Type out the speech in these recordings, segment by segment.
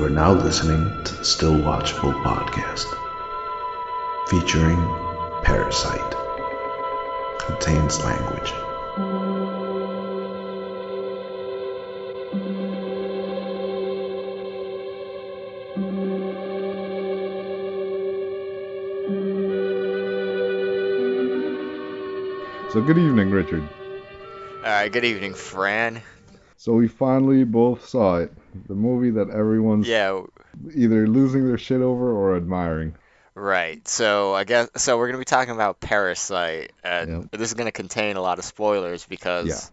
are now listening to the Still Watchable podcast, featuring Parasite. Contains language. So good evening, Richard. Alright, good evening, Fran. So we finally both saw it. The movie that everyone's Yeah, either losing their shit over or admiring. right. So I guess we're gonna be talking about Parasite, Yeah. and this is gonna contain a lot of spoilers Yeah. because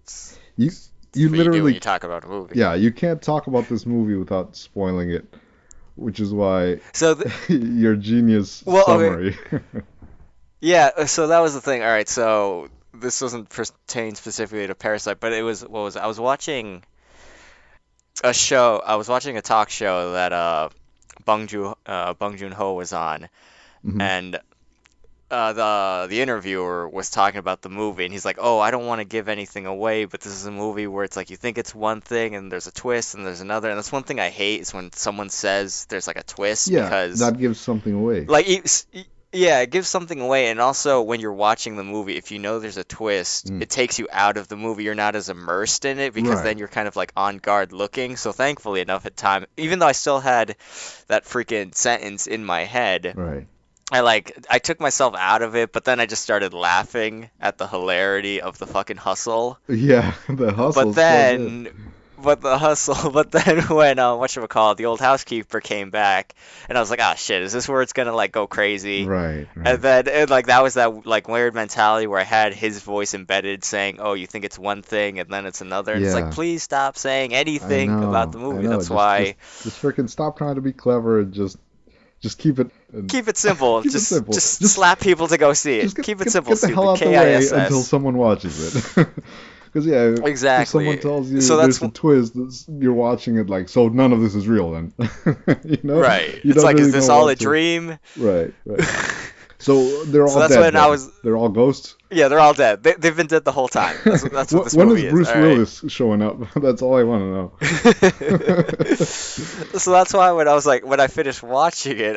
it's, You it's you what you do when literally you talk about a movie. yeah, you can't talk about this movie without spoiling it, which is why So your genius well, summary. yeah. So that was the thing. All right. So this doesn't pertain specifically to Parasite, but it was what was it? I was watching a show. I was watching a talk show that Bong Joon-ho was on, Mhm. and the interviewer was talking about the movie, and he's like, "Oh, I don't want to give anything away, but this is a movie where it's like you think it's one thing, and there's a twist, and there's another." And that's one thing I hate is when someone says there's like a twist Yeah, because that gives something away. like yeah, it gives something away, and also when you're watching the movie, if you know there's a twist, Mm. it takes you out of the movie. You're not as immersed in it because Right. then you're kind of like on guard looking. So thankfully enough at time, even though I still had that freaking sentence in my head. Right. I took myself out of it, but then I just started laughing at the hilarity of the fucking hustle. Yeah, the hustle's But then when whatchamacallit, the old housekeeper came back, and I was like, ah, shit, is this where it's gonna like go crazy? Right. And then that was that like weird mentality where I had his voice embedded saying, "Oh, you think it's one thing and then it's another." And it's Yeah. like, please stop saying I anything about the know. movie. That's why Just freaking stop trying to be clever and just keep it keep it simple. keep it Just simple. just slap people to go see it. Just Keep it simple, get the stupid. hell out the way KISS. until someone watches it. Because yeah, if Exactly. someone tells you So there's that's a twist, you're watching it like, so none of this is real then. You know? right. You It's don't like, really is this know all what a to- dream? Right. So they're all So that's dead. when I then. was- They're all ghosts. Yeah, they're all dead. They've been dead the whole time. That's what this When movie is Bruce is. All right? Willis showing up? That's all I want to know. So that's why when I finished watching it,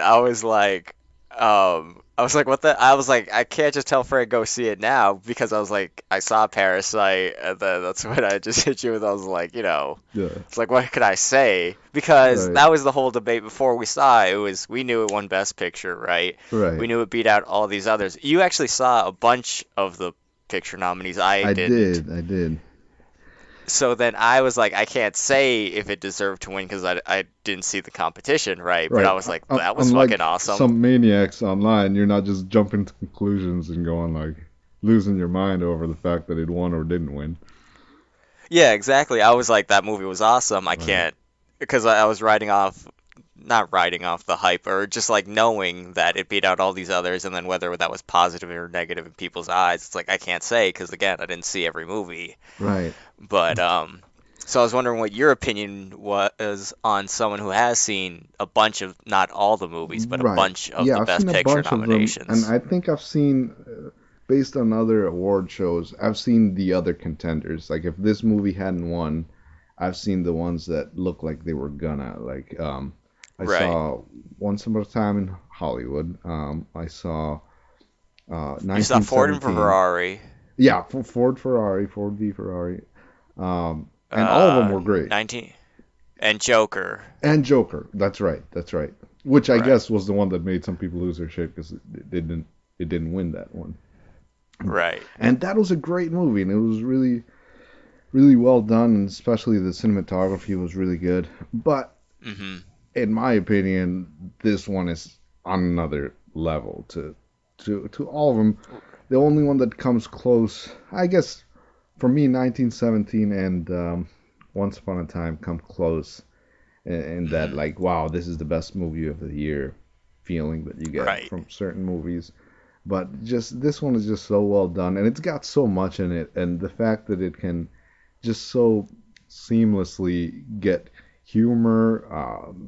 what the? I was like, I can't just tell Fred go see it now because I was like, I saw Parasite, and then that's when I just hit you with. I was like, Yeah. it's like, what could I say? Because Right. that was the whole debate before we saw it. We knew it won Best Picture, right? Right. We knew it beat out all these others. You actually saw a bunch of the picture nominees. I didn't. I did. So then I was like, I can't say if it deserved to win because I didn't see the competition, right? But Right. I was like, that was Unlike fucking awesome. some maniacs online, you're not just jumping to conclusions and going like losing your mind over the fact that it won or didn't win. Yeah, exactly. I was like, that movie was awesome. I Right. can't, because I was not riding off the hype, or just like knowing that it beat out all these others, and then whether that was positive or negative in people's eyes, it's like, I can't say because, again, I didn't see every movie. Right. But, so I was wondering what your opinion was on someone who has seen a bunch of, not all the movies, but a Right. bunch of Yeah, the I've Best seen a Picture bunch of them, nominations. and I think I've seen, based on other award shows, I've seen the other contenders. Like if this movie hadn't won, I've seen the ones that look like they were gonna. Like I Right. saw Once Upon a Time in Hollywood. I saw You saw Ford and 1917. Ferrari. Yeah, Ford v Ferrari. And all of them were great. 19 and Joker. And Joker. That's right. Which I Right. guess was the one that made some people lose their shit because it didn't win that one. Right. And that was a great movie, and it was really, really well done, and especially the cinematography was really good. But hmm in my opinion, this one is on another level to all of them. The only one that comes close, I guess, for me, 1917 and Once Upon a Time come close in that, like, wow, this is the best movie of the year feeling that you get Right. from certain movies. But just this one is just so well done, and it's got so much in it, and the fact that it can just so seamlessly get humor,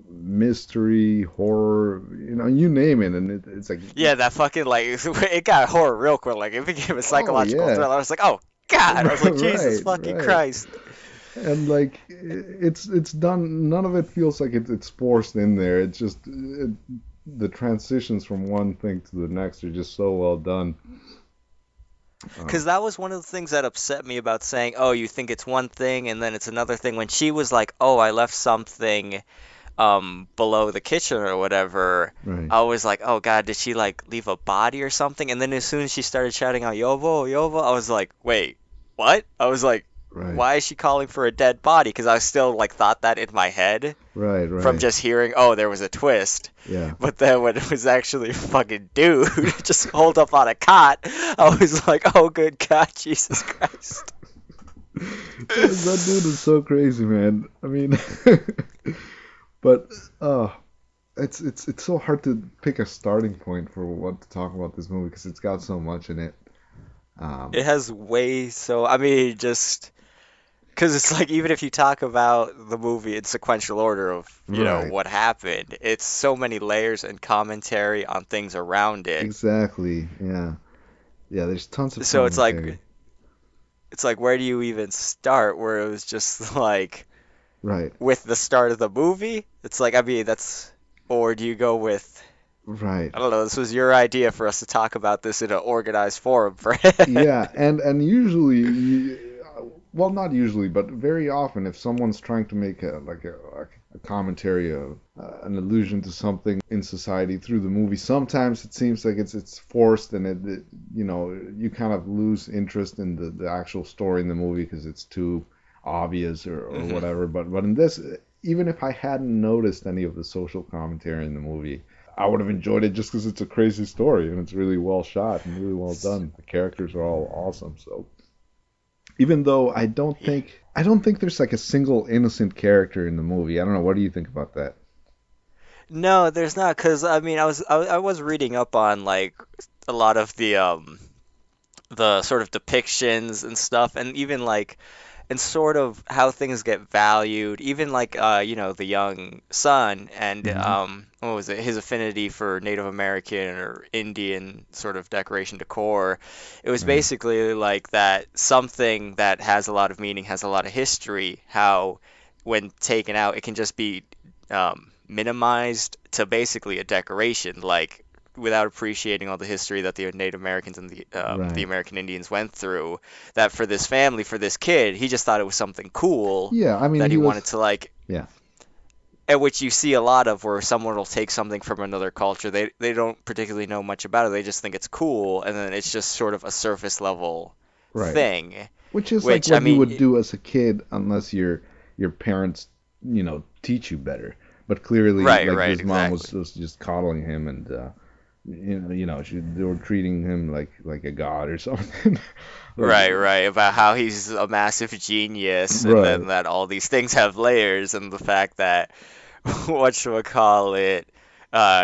mystery, horror, you name it, and it's like Yeah, that fucking like it got horror real quick. Like it became a psychological yeah. thriller. I was like, oh God! I was like, Jesus Right, fucking right. Christ! And like it's done. None of it feels like it's forced in there. It's just the transitions from one thing to the next are just so well done. Because Um, that was one of the things that upset me about saying, oh, you think it's one thing and then it's another thing. When she was like, oh, I left something below the kitchen or whatever, right, I was like, oh God, did she like leave a body or something? And then as soon as she started shouting out Yovo, Yovo, I was like, wait, what? I was like, right, why is she calling for a dead body? Because I still like thought that in my head right, from right. just hearing, oh, there was a twist. Yeah. But then when it was actually a fucking dude just holed up on a cot, I was like, oh, good God, Jesus Christ. That dude is so crazy, man. I mean, but uh, it's so hard to pick a starting point for what to talk about this movie because it's got so much in it. It Um, has way so, I mean, just because it's like, even if you talk about the movie in sequential order of, right, what happened, it's so many layers and commentary on things around it. exactly. Yeah, yeah. There's tons of So it's commentary. like, where do you even start? Where it was just like, Right, with the start of the movie, it's like, I mean, that's, or do you go with, right. I don't know, this was your idea for us to talk about this in an organized forum, for Yeah, and usually, well, not usually, but very often, if someone's trying to make a commentary, an allusion to something in society through the movie, sometimes it seems like it's forced, and you kind of lose interest in the actual story in the movie because it's too obvious or hmm whatever. But in this, even if I hadn't noticed any of the social commentary in the movie, I would have enjoyed it just because it's a crazy story and it's really well shot and really well done. The characters are all awesome. So even though Yeah. I don't think there's like a single innocent character in the movie. I don't know. What do you think about that? No, there's not, because I mean, I was reading up on like a lot of the sort of depictions and stuff, and even like, and sort of how things get valued, even like the young son and Hmm. what was it, his affinity for Native American or Indian sort of decoration decor. It was Right. basically like that something that has a lot of meaning, has a lot of history, how when taken out it can just be minimized to basically a decoration, like without appreciating all the history that the Native Americans and the Right. American Indians went through, that for this family, for this kid, he just thought it was something cool Yeah. I mean, that he he wanted was. to like, Yeah. at which you see a lot of where someone will take something from another culture. They don't particularly know much about it. They just think it's cool, and then it's just sort of a surface level Right. thing. Which is like Which I what you mean, would do as a kid, unless your parents, teach you better. But clearly, right, like right, his mom exactly. was just coddling him, and they were treating him like a god or something. Like, Right, right, about how he's a massive genius, and right. then that all these things have layers, and the fact that whatchamacallit,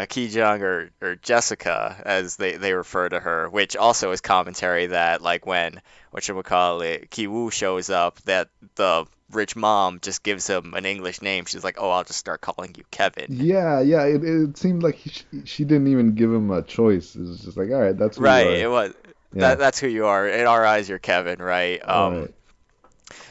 Ki Jung or Jessica, as they refer to her, which also is commentary that like when whatchamacallit Ki Woo shows up, that the rich mom just gives him an English name. She's like, "Oh, I'll just start calling you Kevin." Yeah, yeah. It seemed like she didn't even give him a choice. It was just like, all right, that's who you Right, are. it was Yeah. that's who you are. In our eyes, you're Kevin, right? Right.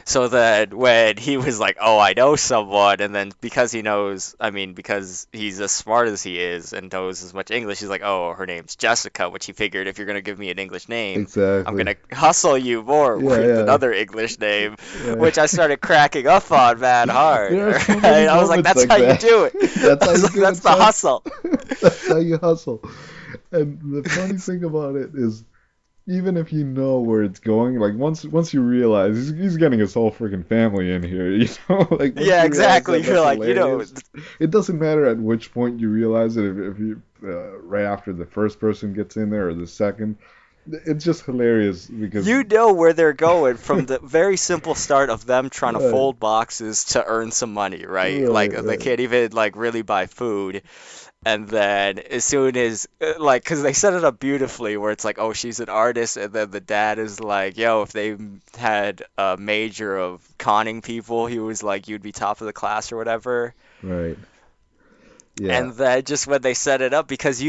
So then when he was like, "Oh, I know someone," and then because he knows, I mean, because he's as smart as he is and knows as much English, he's like, "Oh, her name's Jessica," which he figured if you're gonna give me an English name, I'm Exactly. gonna hustle you more Yeah, with yeah. another English name, Right. which I started cracking up on mad hard. There are so many Right? I was like, moments "That's like how you that. do it." That's I how was you like, do "That's it, the son. hustle." That's how you hustle. And the funny thing about it is, even if you know where it's going, like once you realize he's getting his whole freaking family in here, like once Yeah, you realize exactly. that You're that's like, hilarious, it doesn't matter at which point you realize it. If you right after the first person gets in there or the second, it's just hilarious because you know where they're going from the very simple start of them trying to right, fold boxes to earn some money, right? Like right, they right, can't even like really buy food. And then as soon as like, because they set it up beautifully where it's like, oh, she's an artist, and then the dad is like, yo, if they had a major of conning people, he was like, you'd be top of the class or whatever. right, yeah, And then just when they set it up, because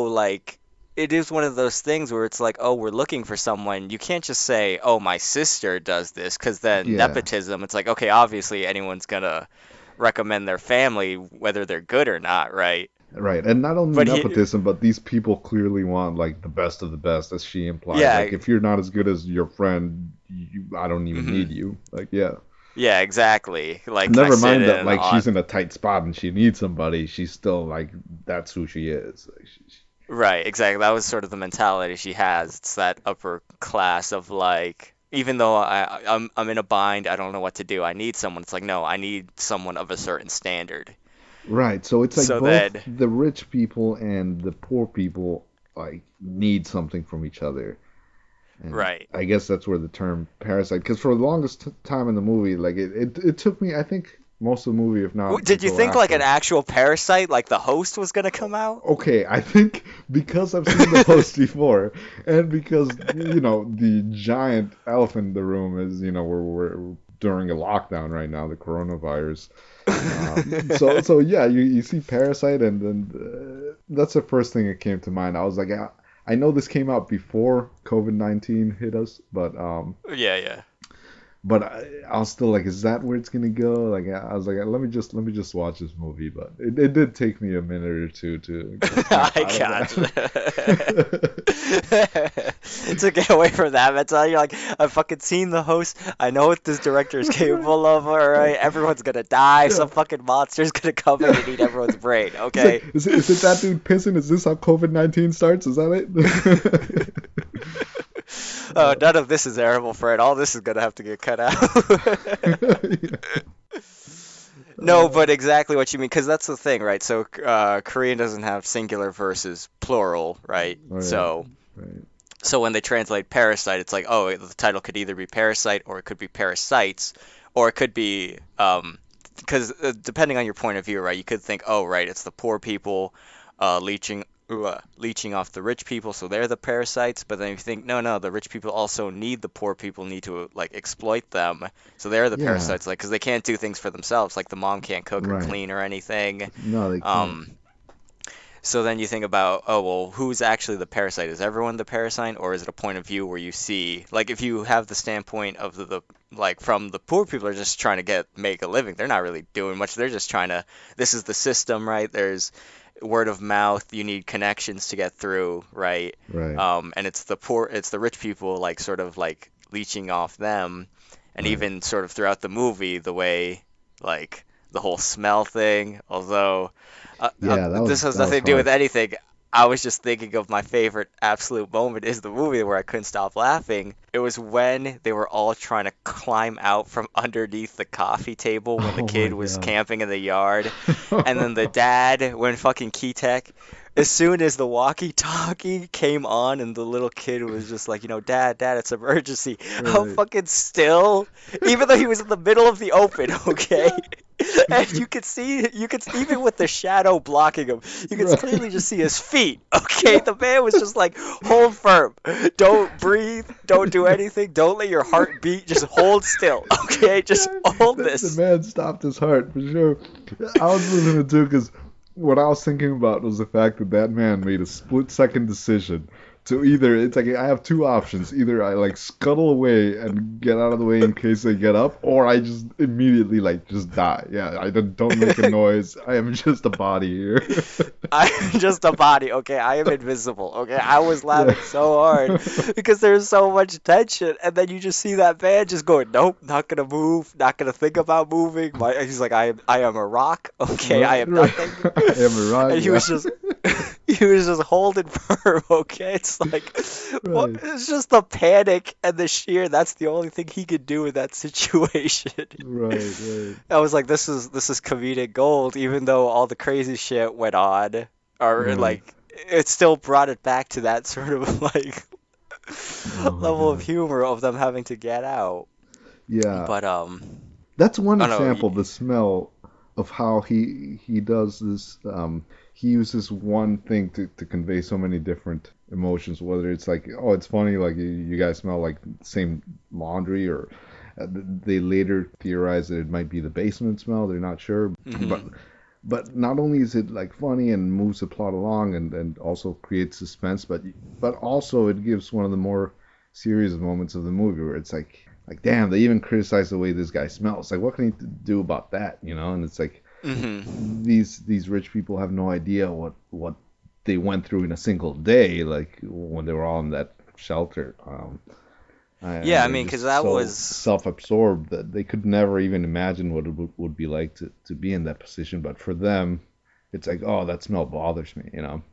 like it is one of those things where it's like, oh, we're looking for someone. You can't just say, oh, my sister does this, because then Yeah. nepotism, it's like, okay, obviously anyone's gonna recommend their family, whether they're good or not, right? Right, and not only But he, nepotism, but these people clearly want like the best of the best, as she implied. yeah, Like, if you're not as good as your friend, I don't even hmm need you. Like, yeah. yeah, exactly. Like, can I Never sit mind in that an like she's odd, in a tight spot and she needs somebody. She's still like that's who she is. Like, right, exactly. That was sort of the mentality she has. It's that upper class of like, even though I'm in a bind, I don't know what to do. I need someone. It's like, no, I need someone of a certain standard. right. So it's like So both then, the rich people and the poor people like need something from each other. And right. I guess that's where the term parasite, because for the longest time in the movie, like it took me, I think, most of the movie, if not Did you until think like an after. actual parasite, like the host was gonna come out? Okay, I think because I've seen the host before, and because the giant elephant in the room is we're during a lockdown right now, the coronavirus. So yeah, you see Parasite, and then that's the first thing that came to mind. I was like, I know this came out before COVID-19 hit us, Yeah, yeah. but I was still like, is that where it's gonna go? Like I was like, let me just watch this movie, but it did take me a minute or two to snap I out of gotcha. that. To get away from that mentality, you're like, I've fucking seen the host. I know what this director is Right. capable of. All right, everyone's gonna die. Yeah. Some fucking monster's gonna come in Yeah. and eat everyone's brain. It's like, Okay. is it that dude pissing? Is this how COVID-19 starts? Is that it? Oh, none of this is arable, Fred. All this is gonna have to get cut out. Yeah. No, Uh, but exactly what you mean, because that's the thing, right? So, Korean doesn't have singular versus plural, right? right, So when they translate parasite, it's like, oh, the title could either be parasite or it could be parasites, or it could be, because depending on your point of view, right, you could think, oh, right, it's the poor people leeching off the rich people, so they're the parasites. But then you think, no, no, the rich people also need the poor people, need to like exploit them, so they're the yeah, parasites, like, because they can't do things for themselves, like the mom can't cook or right. clean or anything. No, they can't. Um, so then you think about, oh, well, who's actually the parasite? Is everyone the parasite, or is it a point of view where you see, like, if you have the standpoint of like, from the poor people are just trying to make a living, they're not really doing much. They're just trying to, this is the system, right? There's word of mouth, you need connections to get through, right? Right, And it's the rich people, like, sort of like leeching off them, and right. even sort of throughout the movie, the way, like, the whole smell thing, although. Yeah, that This was has that was nothing to do with harsh. anything. I was just thinking of my favorite absolute moment is the movie where I couldn't stop laughing. It was when they were all trying to climb out from underneath the coffee table when the Oh my kid was God. camping in the yard. And then the dad, when fucking Keytech, as soon as the walkie-talkie came on and the little kid was just like, Dad, it's emergency. I'm Right. fucking still, even though he was in the middle of the open, okay? Yeah. And you could even with the shadow blocking him, you could Right. clearly just see his feet. Okay, the man was just like, hold firm, don't breathe, don't do anything, don't let your heart beat, just hold still. Okay, just Yeah, hold the this. man stopped his heart for sure. I was listening to because what I was thinking about was the fact that that man made a split-second decision to either. It's like I have two options: either I like scuttle away and get out of the way in case they get up, or I just immediately like just die. Yeah, I don't make a noise. I am just a body here. I'm just a body, okay? I am invisible, okay? I was Yeah. laughing so hard because there's so much tension, and then you just see that man just going, nope, not gonna move, not gonna think about moving. He's like, I am a rock, okay? I Right, am right. nothing. I am a rock. And he Yeah. was just he was just holding firm, okay? It's like what Right. it's just the panic and the sheer that's the only thing he could do in that situation. Right. Right. I was like, this is comedic gold, even though all the crazy shit went on, or Right. like it still brought it back to that sort of like Oh my level of God. humor of them having to get out. Yeah. But That's one I don't know. example, the smell of how he does this. He uses one thing to convey so many different emotions. Whether it's like, oh, it's funny, like you guys smell like same laundry, or they later theorize that it might be the basement smell. They're not sure, but Mhm. But not only is it like funny and moves the plot along and also creates suspense, but also it gives one of the more serious moments of the movie where it's like damn, they even criticize the way this guy smells. Like what can he do about that, you know? And it's like Hmm. these rich people have no idea what they went through in a single day, like when they were all in that shelter. Yeah, And I they're mean, because just that so was. self-absorbed that they could never even imagine what it would be like to be in that position. But for them, it's like, oh, that smell bothers me, you know?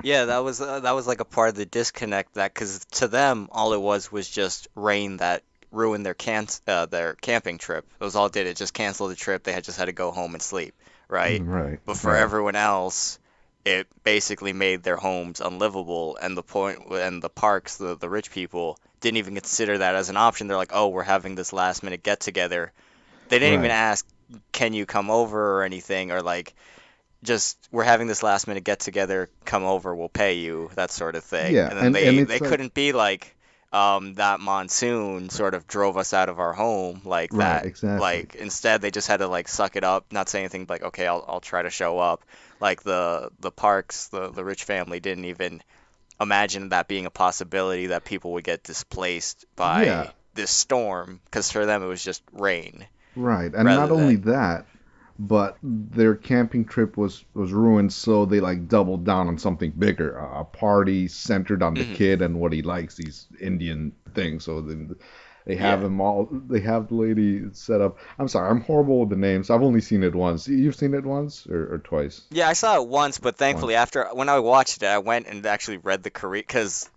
Yeah, that was like a part of the disconnect that because to them all it was just rain that ruined their camping trip. It was all it did. It just canceled the trip. They had just had to go home and sleep, right? Right, But for right, everyone else, it basically made their homes unlivable. And the parks, the rich people didn't even consider that as an option. They're like, oh, we're having this last minute get together. They didn't even right. ask, can you come over or anything, or like just we're having this last minute get together, come over, we'll pay you, that sort of thing. Yeah, And then and they it's like, couldn't be like, that monsoon sort of drove us out of our home like right, that. exactly. Like instead they just had to like suck it up, not say anything like, okay, I'll try to show up. Like the parks, the rich family didn't even imagine that being a possibility that people would get displaced by Yeah, this storm because for them it was just rain right. And not rather only than. that, but their camping trip was ruined, so they like doubled down on something bigger, a party centered on the Hmm. kid and what he likes, these Indian things. So then they have Yeah. him all. They have the lady set up. I'm sorry, I'm horrible with the names. I've only seen it once. You've seen it once or twice? Yeah, I saw it once, but thankfully Once. after when I watched it, I went and actually read the Korean because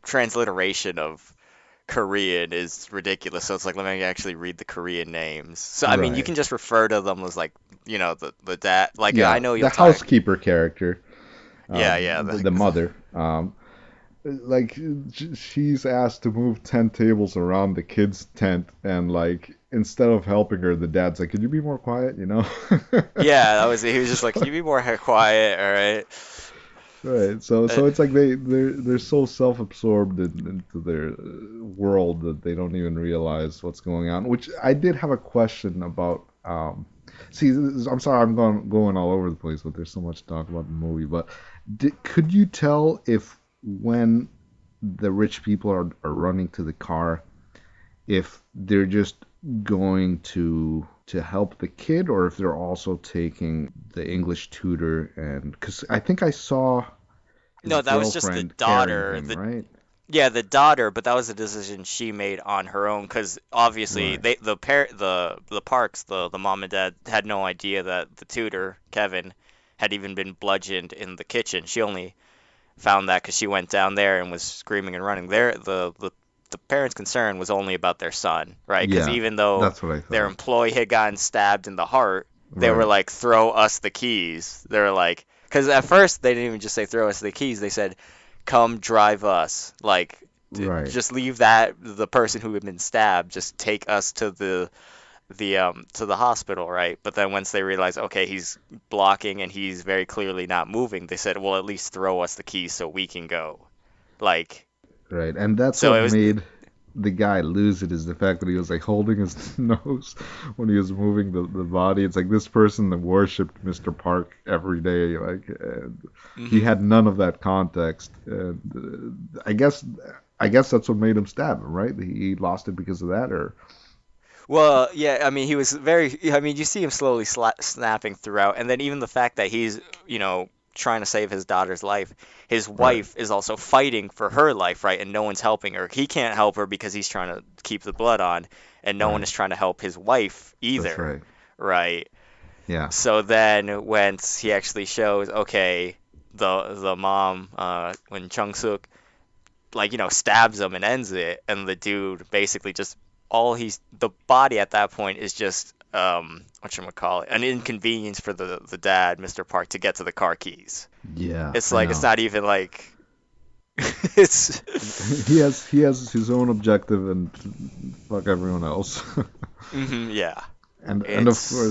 transliteration of Korean is ridiculous. So it's like let me actually read the Korean names. So I mean, you Right. can just refer to them as like the dad. Like I Yeah, know the you'll talk. housekeeper character, Yeah, yeah, the mother. Like she's asked to move 10 tables around the kids' tent, and like instead of helping her, the dad's like, could you be more quiet, you know? yeah. That was he was just like, can you be more quiet? All right. Right. So Uh, so it's like they're so self-absorbed into their world that they don't even realize what's going on. Which I did have a question about. See, I'm sorry, I'm going all over the place, but there's so much to talk about in the movie. But could you tell if when the rich people are running to the car, if they're just going to help the kid, or if they're also taking the English tutor, and because I think I saw his no, that was just the girlfriend carrying daughter. him, right? Yeah, the daughter, but that was a decision she made on her own because obviously Right, the parks the mom and dad had no idea that the tutor Kevin had even been bludgeoned in the kitchen. She only found that because she went down there and was screaming and running. The parents' concern was only about their son, right? Because yeah, even though that's what I their thought. employee had gotten stabbed in the heart, they were Right, like, "Throw us the keys." They were like, because at first they didn't even just say, "Throw us the keys." They said, "Come drive us." Like, right, just leave that the person who had been stabbed, just take us to the hospital, right? But then once they realized, okay, he's blocking and he's very clearly not moving, they said, well, at least throw us the keys so we can go. Like, right. And that's so what it was, made the guy lose it, is the fact that he was like holding his nose when he was moving the body. It's like this person that worshipped Mr. Park every day, like, and he hmm. had none of that context. And I guess that's what made him stab him, right? He lost it because of that, or Well, yeah, I mean, he was very, I mean, you see him slowly snapping throughout, and then even the fact that he's, trying to save his daughter's life, his right, wife is also fighting for her life, right? And no one's helping her. He can't help her because he's trying to keep the blood on, and no one right. is trying to help his wife That's either, right. right? Yeah, So then when he actually shows, okay, the mom, when Chung Suk like stabs him and ends it, and the dude basically just the body at that point is just whatchamacallit, an inconvenience for the dad, Mr. Park, to get to the car keys. yeah, It's I like it's know. not even like it's He has his own objective and fuck everyone else. yeah. And of It's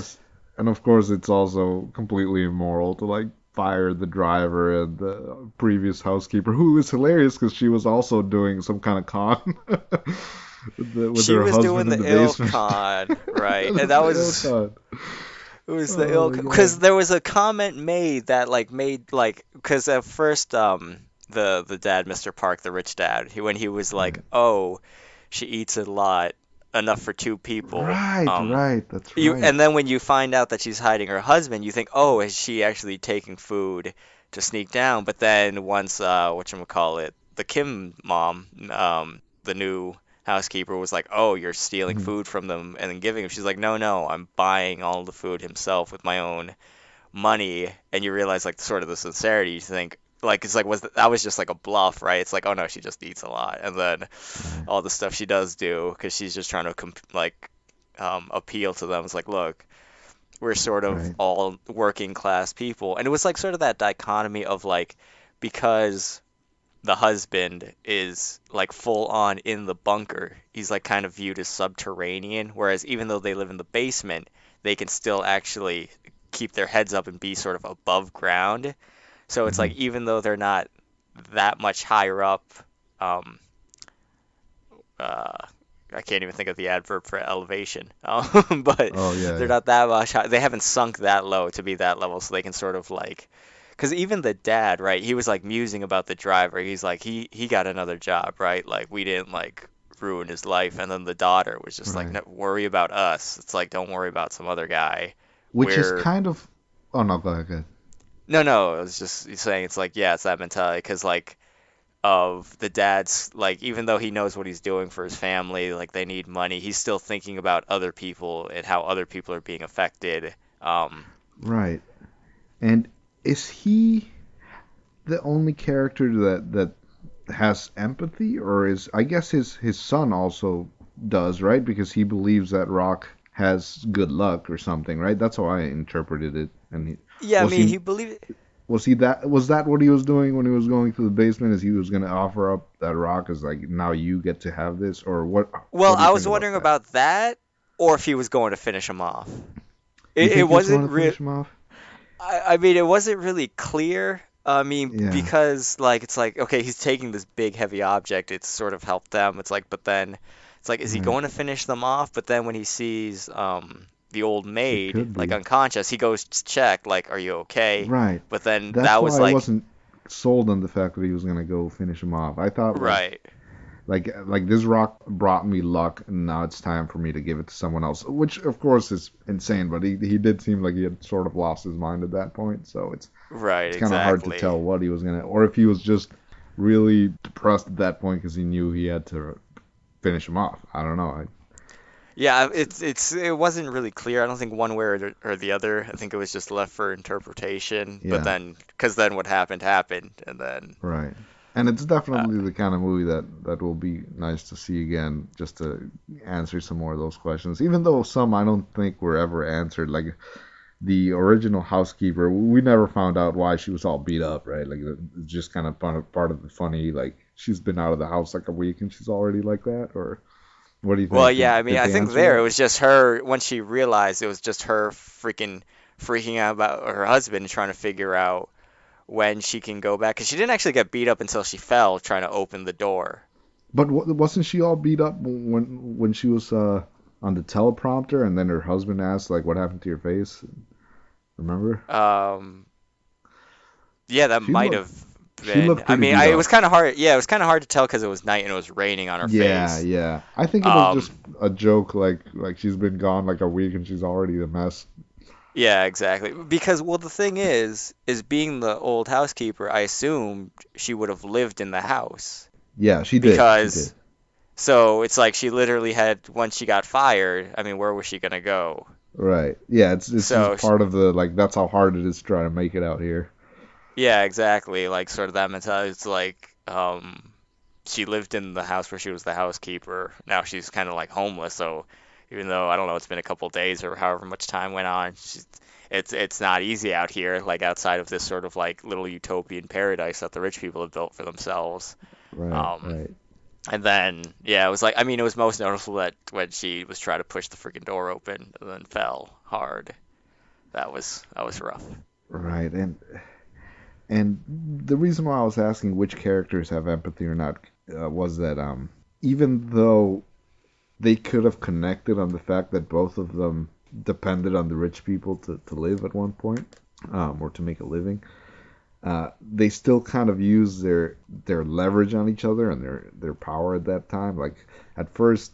course, it's also completely immoral to like fire the driver and the previous housekeeper, who is hilarious because she was also doing some kind of con with she her was husband doing in the the ill basement. con, right? And that The ill was con. It was Oh the my because god. there was a comment made that like made like because at first the dad, Mr. Park, the rich dad, when he was like, Right. oh, she eats a lot, enough for two people. Right, right, that's You right. and then when you find out that she's hiding her husband, you think, oh, is she actually taking food to sneak down? But then once whatchamacallit, the Kim mom, the new housekeeper was like, oh, you're stealing Mhm. food from them and then giving him. She's like, no, no, I'm buying all the food himself with my own money. And you realize like sort of the sincerity. You think like it's like that was just like a bluff, right? It's like, oh no, she just eats a lot, and then Right, all the stuff she does do because she's just trying to appeal to them. It's like, look, we're sort of right. all working class people. And it was like sort of that dichotomy of like, because the husband is like full on in the bunker, he's like kind of viewed as subterranean. Whereas even though they live in the basement, they can still actually keep their heads up and be sort of above ground. So it's Hmm. like, even though they're not that much higher up, um, uh, I can't even think of the adverb for elevation. But Oh yeah, they're yeah. not that much high. They haven't sunk that low to be that level, so they can sort of like, because even the dad, right? He was like musing about the driver. He's like, he got another job, right? Like we didn't like ruin his life. And then the daughter was just like, Right. no, worry about us. It's like, don't worry about some other guy. Which is We're kind of. Oh no, go ahead. Go ahead. no, no. I was just saying, it's like, yeah, it's that mentality. Because like of the dad's like, even though he knows what he's doing for his family, like they need money, he's still thinking about other people and how other people are being affected. Right. And is he the only character that has empathy, or is I guess his son also does, right? Because he believes that Rock has good luck or something, right? That's how I interpreted it. And Yeah, I was mean, he he believed. was that what he was doing when he was going to the basement? Is he was going to offer up that Rock as like now you get to have this, or what? Well, What do you I think was about wondering that? about that, or if he was going to finish him off. You It think he was going wasn't to real. finish him off? I mean, it wasn't really clear. I mean, Yeah. because like it's like, okay, he's taking this big heavy object. It's sort of helped them. It's like, but then it's like, is he Right. going to finish them off? But then when he sees the old It maid could like be. unconscious, he goes to check like, are you okay? Right. But then That's that was why I like, wasn't sold on the fact that he was gonna go finish him off. I thought right. like this rock brought me luck, and now it's time for me to give it to someone else. Which of course is insane, but he did seem like he had sort of lost his mind at that point. So Right, it's kind of hard to exactly. tell what he was gonna, or if he was just really depressed at that point because he knew he had to finish him off. I don't know. Yeah, it wasn't really clear. I don't think one way or the other. I think it was just left for interpretation. But Yeah. then, because then what happened happened, and then Right. And it's uh, definitely the kind of movie that will be nice to see again, just to answer some more of those questions. Even though some I don't think were ever answered. Like the original housekeeper, we never found out why she was all beat up, right? Like it's just kind of part of the funny. Like she's been out of the house like a week and she's already like that. Or what do you well, think? yeah. I mean, Did I they think answer there it that? was just her when she realized it was just her freaking out about her husband and trying to figure out when she can go back because she didn't actually get beat up until she fell trying to open the door. But wasn't she all beat up when she was on the teleprompter and then her husband asked like what happened to your face? Remember? Um, yeah, that She might looked have she been. looked I pretty mean, beat it was up. kind of hard. Yeah, it was kind of hard to tell because it was night and it was raining on her Yeah, face. yeah. I think it was just Um, a joke, like she's been gone like a week and she's already a mess. Yeah, exactly. Because, well, the thing is being the old housekeeper, I assumed she would have lived in the house. Yeah, she did. She did. Because, so it's like she literally had, once she got fired, I mean, where was she gonna go? Right. Yeah, it's just So, part of the like that's how hard it is to try to make it out here. yeah, exactly. Like, sort of that mentality. It's like, she lived in the house where she was the housekeeper. Now she's kind of like homeless. So, even though I don't know, it's been a couple days or however much time went on, it's not easy out here. Like outside of this sort of like little utopian paradise that the rich people have built for themselves. Right, Um, right. and then yeah, it was like I mean, it was most noticeable that when she was trying to push the freaking door open and then fell hard. That was rough. Right. And the reason why I was asking which characters have empathy or not was that even though they could have connected on the fact that both of them depended on the rich people to live at one point, or to make a living. They still kind of use their leverage on each other and their power at that time. Like at first,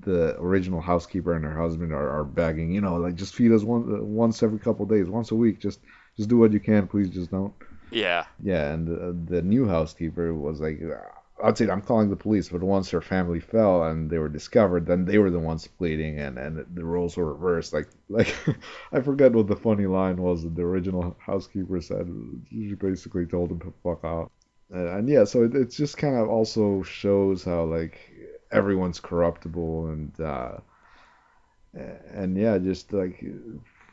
the original housekeeper and her husband are begging, like just feed us once every couple of days, once a week. Just do what you can, please. Just don't. Yeah. Yeah, and the new housekeeper was like, I'd say I'm calling the police, but once her family fell and they were discovered, then they were the ones pleading, and the roles were reversed. Like I forget what the funny line was that the original housekeeper said. She basically told him to fuck off. And yeah, so it's just kind of also shows how like everyone's corruptible and yeah, just like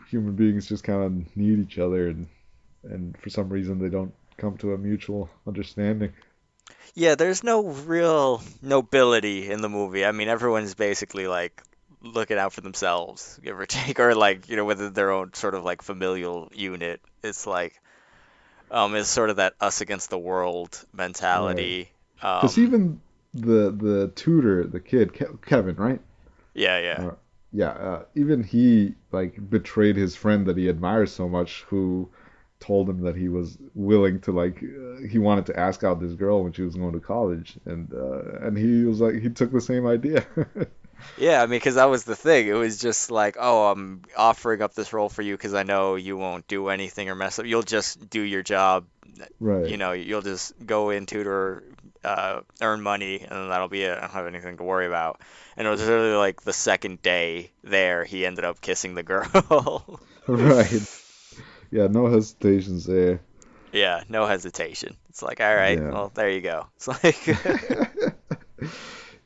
human beings just kind of need each other and for some reason they don't come to a mutual understanding. Yeah, there's no real nobility in the movie. I mean, everyone's basically like looking out for themselves, give or take, or like, within their own sort of like familial unit. It's like, it's sort of that us against the world Right. mentality. Because even the tutor, the kid, Kevin, right? Yeah, yeah. Uh, yeah, even he like betrayed his friend that he admires so much, who told him that he was willing to like he wanted to ask out this girl when she was going to college, and he was like he took the same idea. Yeah, I mean, because that was the thing. It was just like, oh, I'm offering up this role for you because I know you won't do anything or mess up. You'll just do your job. Right. You'll just go in, tutor, earn money, and then that'll be it. I don't have anything to worry about. And it was literally like the second day there, he ended up kissing the girl. Right. Yeah, no hesitations there. Yeah, no hesitation. It's like, all right, Yeah. well, there you go. It's like,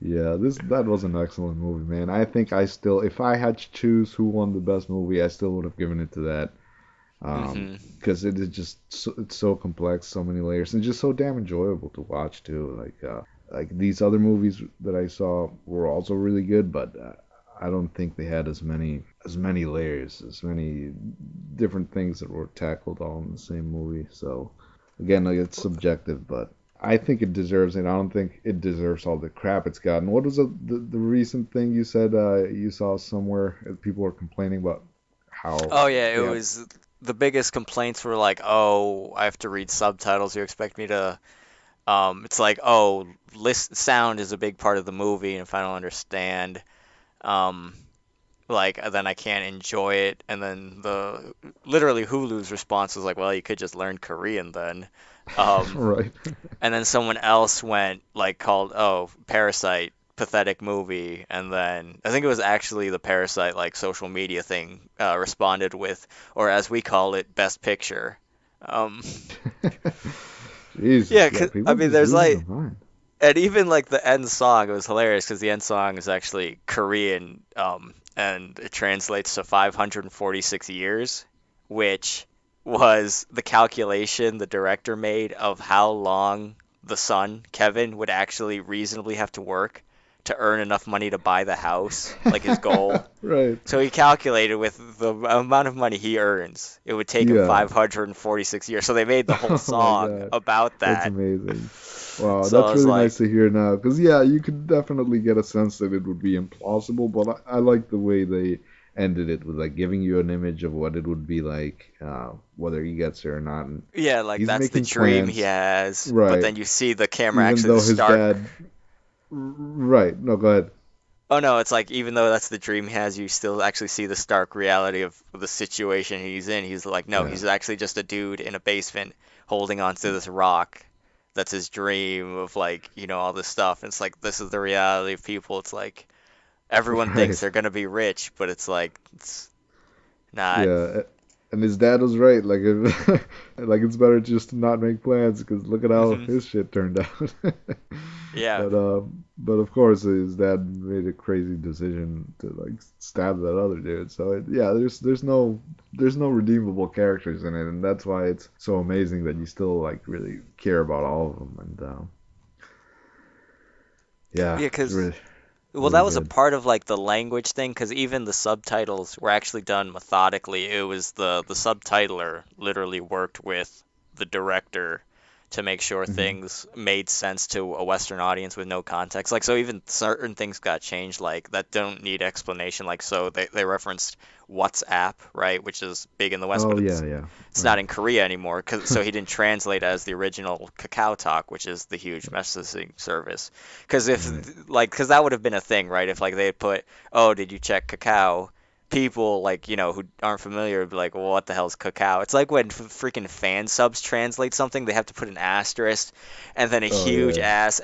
Yeah, this that was an excellent movie, man. I think I still, if I had to choose who won the best movie, I still would have given it to that. hmm Because it is just it's so complex, so many layers, and just so damn enjoyable to watch too. Like these other movies that I saw were also really good, but I don't think they had as many layers, as many different things that were tackled all in the same movie. So again, like it's subjective, but I think it deserves it. I don't think it deserves all the crap it's gotten. What was the recent thing you said you saw somewhere? People were complaining about how Oh yeah, it they have. was the biggest complaints were like, oh, I have to read subtitles. You expect me to it's like, oh, list sound is a big part of the movie, and if I don't understand, um, like then I can't enjoy it. And then the literally Hulu's response was like, well, you could just learn Korean then. Um, Right. and then someone else went like called, oh, Parasite, pathetic movie, and then I think it was actually the Parasite like social media thing responded with, or as we call it, Best Picture. Um, Jesus, yeah, yeah, 'cause, I people mean, just there's lose their like mind. and even like the end song, it was hilarious because the end song is actually Korean, and it translates to 546 years, which was the calculation the director made of how long the son, Kevin, would actually reasonably have to work to earn enough money to buy the house, like his goal. Right. So he calculated with the amount of money he earns, it would take him Yeah. 546 years. So they made the whole Oh my song God. about That's that. amazing. Wow, So I that's was really like, nice to hear now. Because, yeah, you could definitely get a sense that it would be implausible, but I like the way they ended it with, like, giving you an image of what it would be like, whether he gets there or not. And yeah, like he's that's the making dream he plans, has, but right, then you see the camera even actually the though his stark. dad. Right, no, go ahead. Oh no, it's like even though that's the dream he has, you still actually see the stark reality of the situation he's in. He's like, no, Yeah, he's actually just a dude in a basement holding on to this rock. That's his dream of like, all this stuff. And it's like this is the reality of people. It's like everyone thinks right. they're gonna be rich, but it's like it's not. Yeah, and his dad was right. Like, like it's better just to not make plans because look at how hmm his shit turned out. Yeah. But of course, his dad made a crazy decision to like stab that other dude. So yeah, there's no redeemable characters in it, and that's why it's so amazing that you still like really care about all of them. And yeah, Yeah, it's 'cause really well, really that was a good. part of like the language thing, because even the subtitles were actually done methodically. It was the subtitler literally worked with the director to make sure Hmm. things made sense to a Western audience with no context. Like, so even certain things got changed, like, that don't need explanation. Like, so they referenced WhatsApp, right, which is big in the West, Oh but yeah, yeah, it's not right. in Korea anymore. So he didn't translate as the original Kakao Talk, which is the huge messaging service. Because Right. because that would have been a thing, right? If like they had put, oh, did you check Kakao? People like who aren't familiar would be like, well, what the hell's Kakao? It's like when freaking fan subs translate something, they have to put an asterisk and then a Oh huge yeah, ass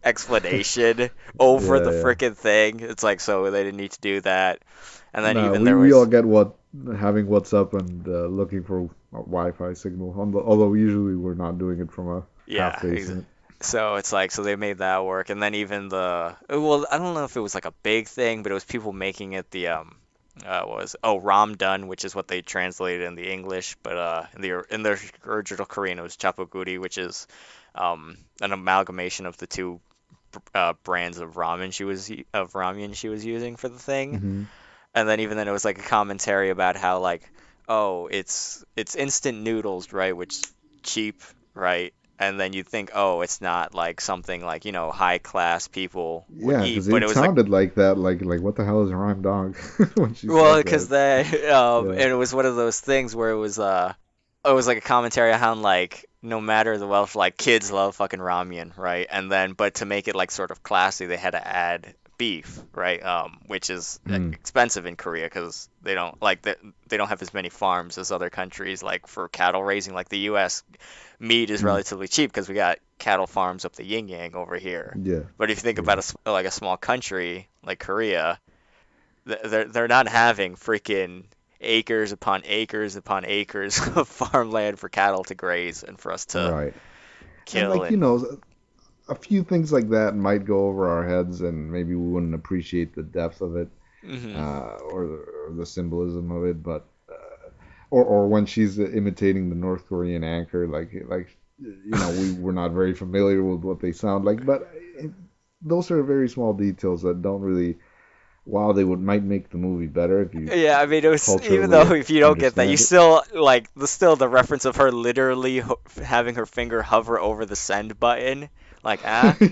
explanation over the yeah, yeah. freaking thing. It's like, so they didn't need to do that. And then No, even we there we all was get what having WhatsApp and looking for a Wi-Fi signal. Although usually we're not doing it from a half yeah, basement. so it's like, so they made that work, and then even well, I don't know if it was like a big thing, but it was people making it the what was Ramdun, which is what they translated in the English, but in the original Korean it was chapoguri, which is an amalgamation of the two brands of ramen she was using for the thing, Hmm. and then even then it was like a commentary about how like, oh, it's instant noodles, right, which cheap, right? And then you think, oh, it's not like something like, high class people would Yeah, eat, because but it it was like, sounded like that. Like what the hell is a rhyme dog when she well, said because that? they Yeah. and it was one of those things where it was like a commentary on how like no matter the wealth, like kids love fucking ramen, right? And then but to make it like sort of classy, they had to add beef, right? Which is Mm. expensive in Korea because they don't have as many farms as other countries like for cattle raising. Like the U.S., meat is Mm. relatively cheap because we got cattle farms up the yin yang over here. Yeah. But if you think about Yeah. like a small country like Korea, they're not having freaking acres upon acres upon acres of farmland for cattle to graze and for us to Right. And kill like and a few things like that might go over our heads, and maybe we wouldn't appreciate the depth of it, hmm or the symbolism of it. But or when she's imitating the North Korean anchor, like we're not very familiar with what they sound like, but those are very small details that don't really, while they would might make the movie better if you yeah, I mean, it was, even culturally though if you don't get that, you understand it. still like the reference of her literally having her finger hover over the send button, like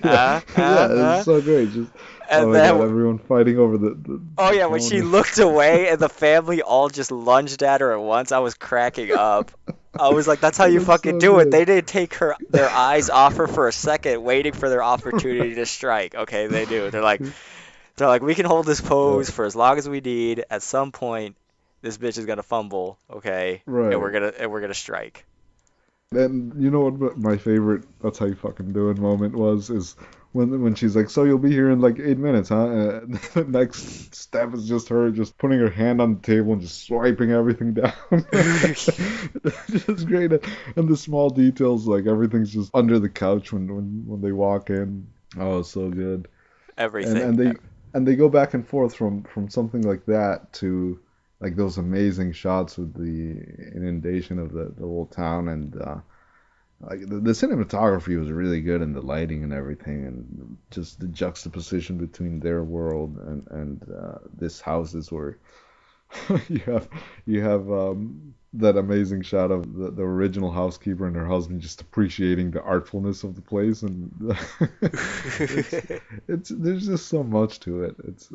Yeah, yeah, it's so great. Just oh and my God, then everyone fighting over the oh yeah, when she phone. looked away and the family all just lunged at her at once, I was cracking up. I was like, that's how you It's fucking so do it. good. They didn't take their eyes off her for a second, waiting for their opportunity to strike. Okay, they do. They're like, we can hold this Uh, pose for as long as we need. At some point, this bitch is gonna fumble, okay, and right. we're gonna strike. And you know what my favorite "that's how you fucking do it" moment was is when she's like, "So you'll be here in like 8 minutes, huh?" And the next step is just her just putting her hand on the table and just swiping everything down. Just great, and the small details, like everything's just under the couch when they walk in. Oh, it's so good. And Everything. and they go back and forth from something like that to like those amazing shots with the inundation of the whole town, and like the cinematography was really good, and the lighting and everything, and just the juxtaposition between their world and this house is where you have that amazing shot of the original housekeeper and her husband just appreciating the artfulness of the place, and it's it's there's just so much to it. It's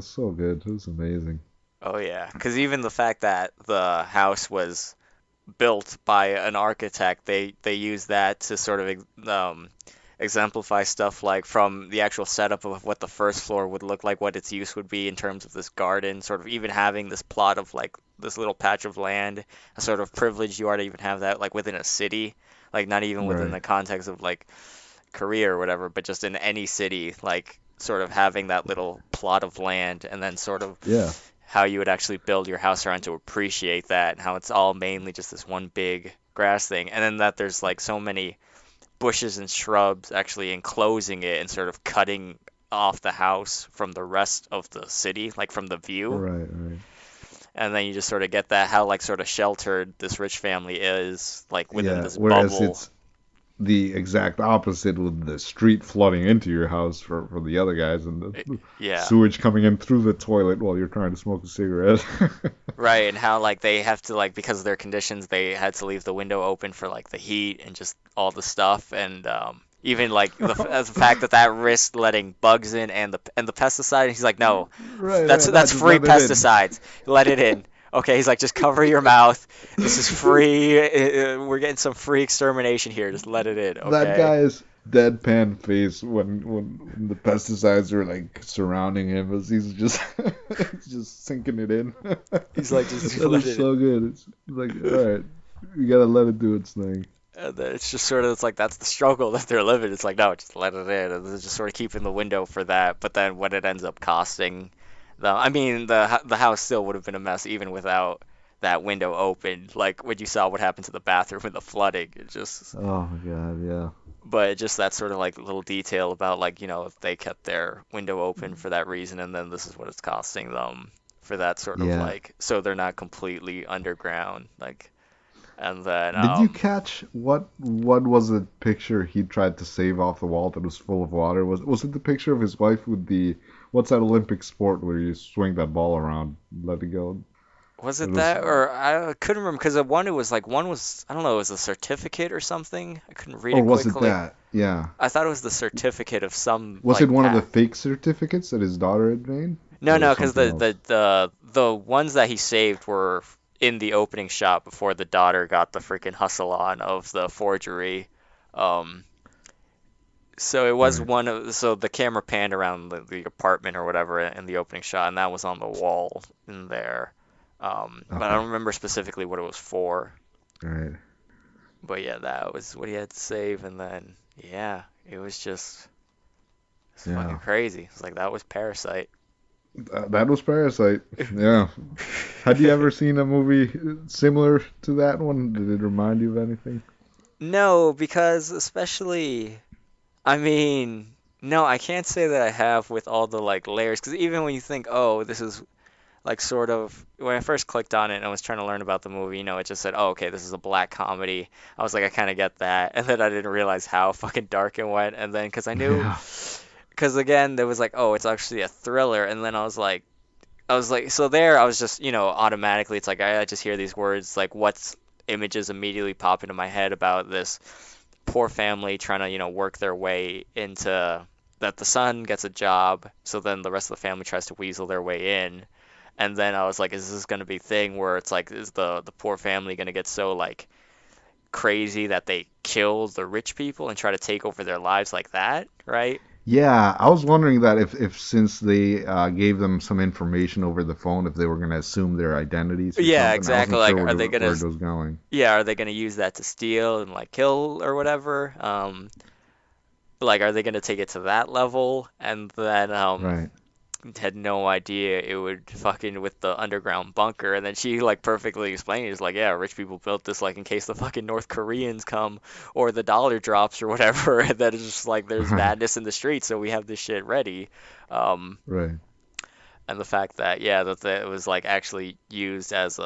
so good. It's amazing. Oh yeah, because even the fact that the house was built by an architect, they use that to sort of exemplify stuff like from the actual setup of what the first floor would look like, what its use would be in terms of this garden, sort of even having this plot of like this little patch of land, a sort of privilege you are to even have that like within a city, like not even within Right. the context of like Korea or whatever, but just in any city, like sort of having that little plot of land and then sort of Yeah. how you would actually build your house around to appreciate that and how it's all mainly just this one big grass thing. And then that there's like so many bushes and shrubs actually enclosing it and sort of cutting off the house from the rest of the city, like from the view. Right. Right. And then you just sort of get that how like sort of sheltered this rich family is, like within Yeah. this Whereas bubble. it's the exact opposite with the street flooding into your house for the other guys and the Yeah. sewage coming in through the toilet while you're trying to smoke a cigarette. Right, and how like they have to like because of their conditions they had to leave the window open for like the heat and just all the stuff and even like the fact that that risked letting bugs in and the pesticide. He's like, no, Right, that's right. Nah, that's just free let it in. pesticides. Let it in. Okay, he's like, just cover your mouth. This is free. We're getting some free extermination here. Just let it in. That Okay. guy's deadpan face when the pesticides are like surrounding him as he's just he's just sinking it in. He's like, just That let is it in. so good. It's like, all right, you gotta let it do its thing. And then it's just sort of it's like that's the struggle that they're living. It's like no, just let it in, and they're just sort of keeping the window for that. But then what it ends up costing them, I mean, the house still would have been a mess even without that window open. Like when you saw what happened to the bathroom in the flooding, it just Oh my god, yeah. but just that sort of like little detail about like if they kept their window open for that reason, and then this is what it's costing them for that sort of Yeah. like so they're not completely underground like and then Did you catch what was the picture he tried to save off the wall that was full of water? Was it the picture of his wife with the what's that Olympic sport where you swing that ball around, let it go? Was It it was that, or I couldn't remember because one it was like one was I don't know it was a certificate or something. I couldn't read or it was it quickly. that? Yeah. I thought it was the certificate of some Was it like one of the path. fake certificates that his daughter had made? No, Or no, because something else? the ones that he saved were in the opening shot before the daughter got the freaking hustle on of the forgery. Um, so it was Right. one of so the camera panned around the apartment or whatever in the opening shot, and that was on the wall in there. But I Okay. don't remember specifically what it was for. Right. But yeah, that was what he had to save, and then yeah, it was just it's fucking Yeah. crazy. It's like that was Parasite. That was Parasite. Yeah. Had you ever seen a movie similar to that one? Did it remind you of anything? No, because especially, I mean, no, I can't say that I have with all the like layers, because even when you think, oh, this is like sort of when I first clicked on it and I was trying to learn about the movie, it just said, oh, okay, this is a black comedy. I was like, I kind of get that, and then I didn't realize how fucking dark it went, and then because I knew. Yeah. Because again, there was like, oh, it's actually a thriller, and then I was like, so there, I was just, automatically, it's like I just hear these words, like, what's images immediately pop into my head about this poor family trying to, work their way into that the son gets a job, so then the rest of the family tries to weasel their way in, and then I was like, is this gonna be a thing where it's like, is the poor family gonna get so like crazy that they kill the rich people and try to take over their lives like that, right? Yeah, I was wondering that if since they gave them some information over the phone, if they were going to assume their identities or Yeah, something. I exactly. wasn't Like, sure are they where gonna it was going. Yeah, are they gonna use that to steal and like kill or whatever? Like, are they gonna take it to that level? And then Right. had no idea it would fucking with the underground bunker. And then she like perfectly explained it. It's like, yeah, rich people built this like in case the fucking North Koreans come or the dollar drops or whatever. And then it's just like there's Right. madness in the streets, so we have this shit ready. Um, Right. and the fact that yeah, that it was like actually used as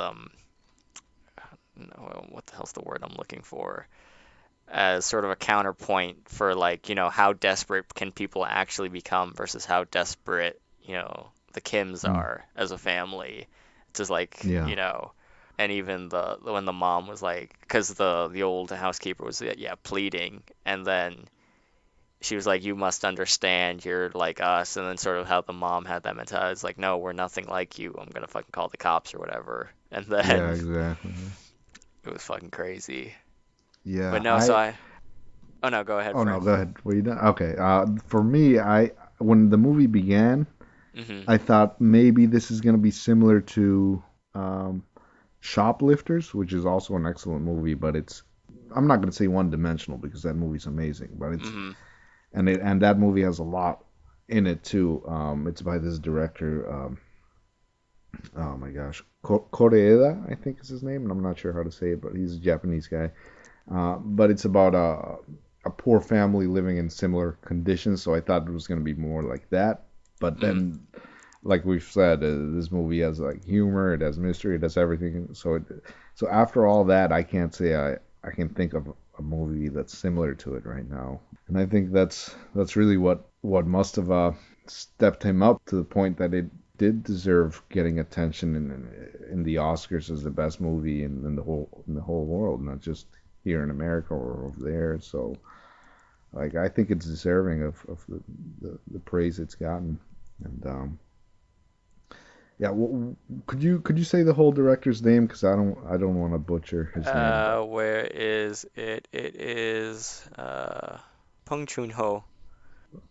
no, what the hell's the word I'm looking for? As sort of a counterpoint for like, how desperate can people actually become versus how desperate, the Kims Mm. are as a family. It's just like, Yeah. and even the when the mom was like, because the old housekeeper was yeah pleading, and then she was like, you must understand, you're like us, and then sort of how the mom had that mentality. It's like, no, we're nothing like you. I'm gonna fucking call the cops or whatever. And Yeah, then exactly. it was fucking crazy. But Yeah, no, so I. Oh no, go ahead, oh no, Frank. go ahead. Were you done? Okay. For me, when the movie began, Hmm. I thought maybe this is going to be similar to um, Shoplifters, which is also an excellent movie, but I'm not going to say one dimensional because that movie's amazing, but Hmm. and that movie has a lot in it too. It's by this director. Oh my gosh, Koreeda, I think is his name, and I'm not sure how to say it, but he's a Japanese guy. But it's about a poor family living in similar conditions, so I thought it was going to be more like that. But Hmm. then, like we've said, this movie has like humor, it has mystery, it has everything. So after all that, I can't say I can think of a movie that's similar to it right now. And I think that's really what must have stepped him up to the point that it did deserve getting attention in the Oscars as the best movie in the whole world, not just here in America or over there. So like I think it's deserving of the praise it's gotten. And yeah, could you say the whole director's name? Because I don't want to butcher his name. Where is it? It is Peng Chun-ho.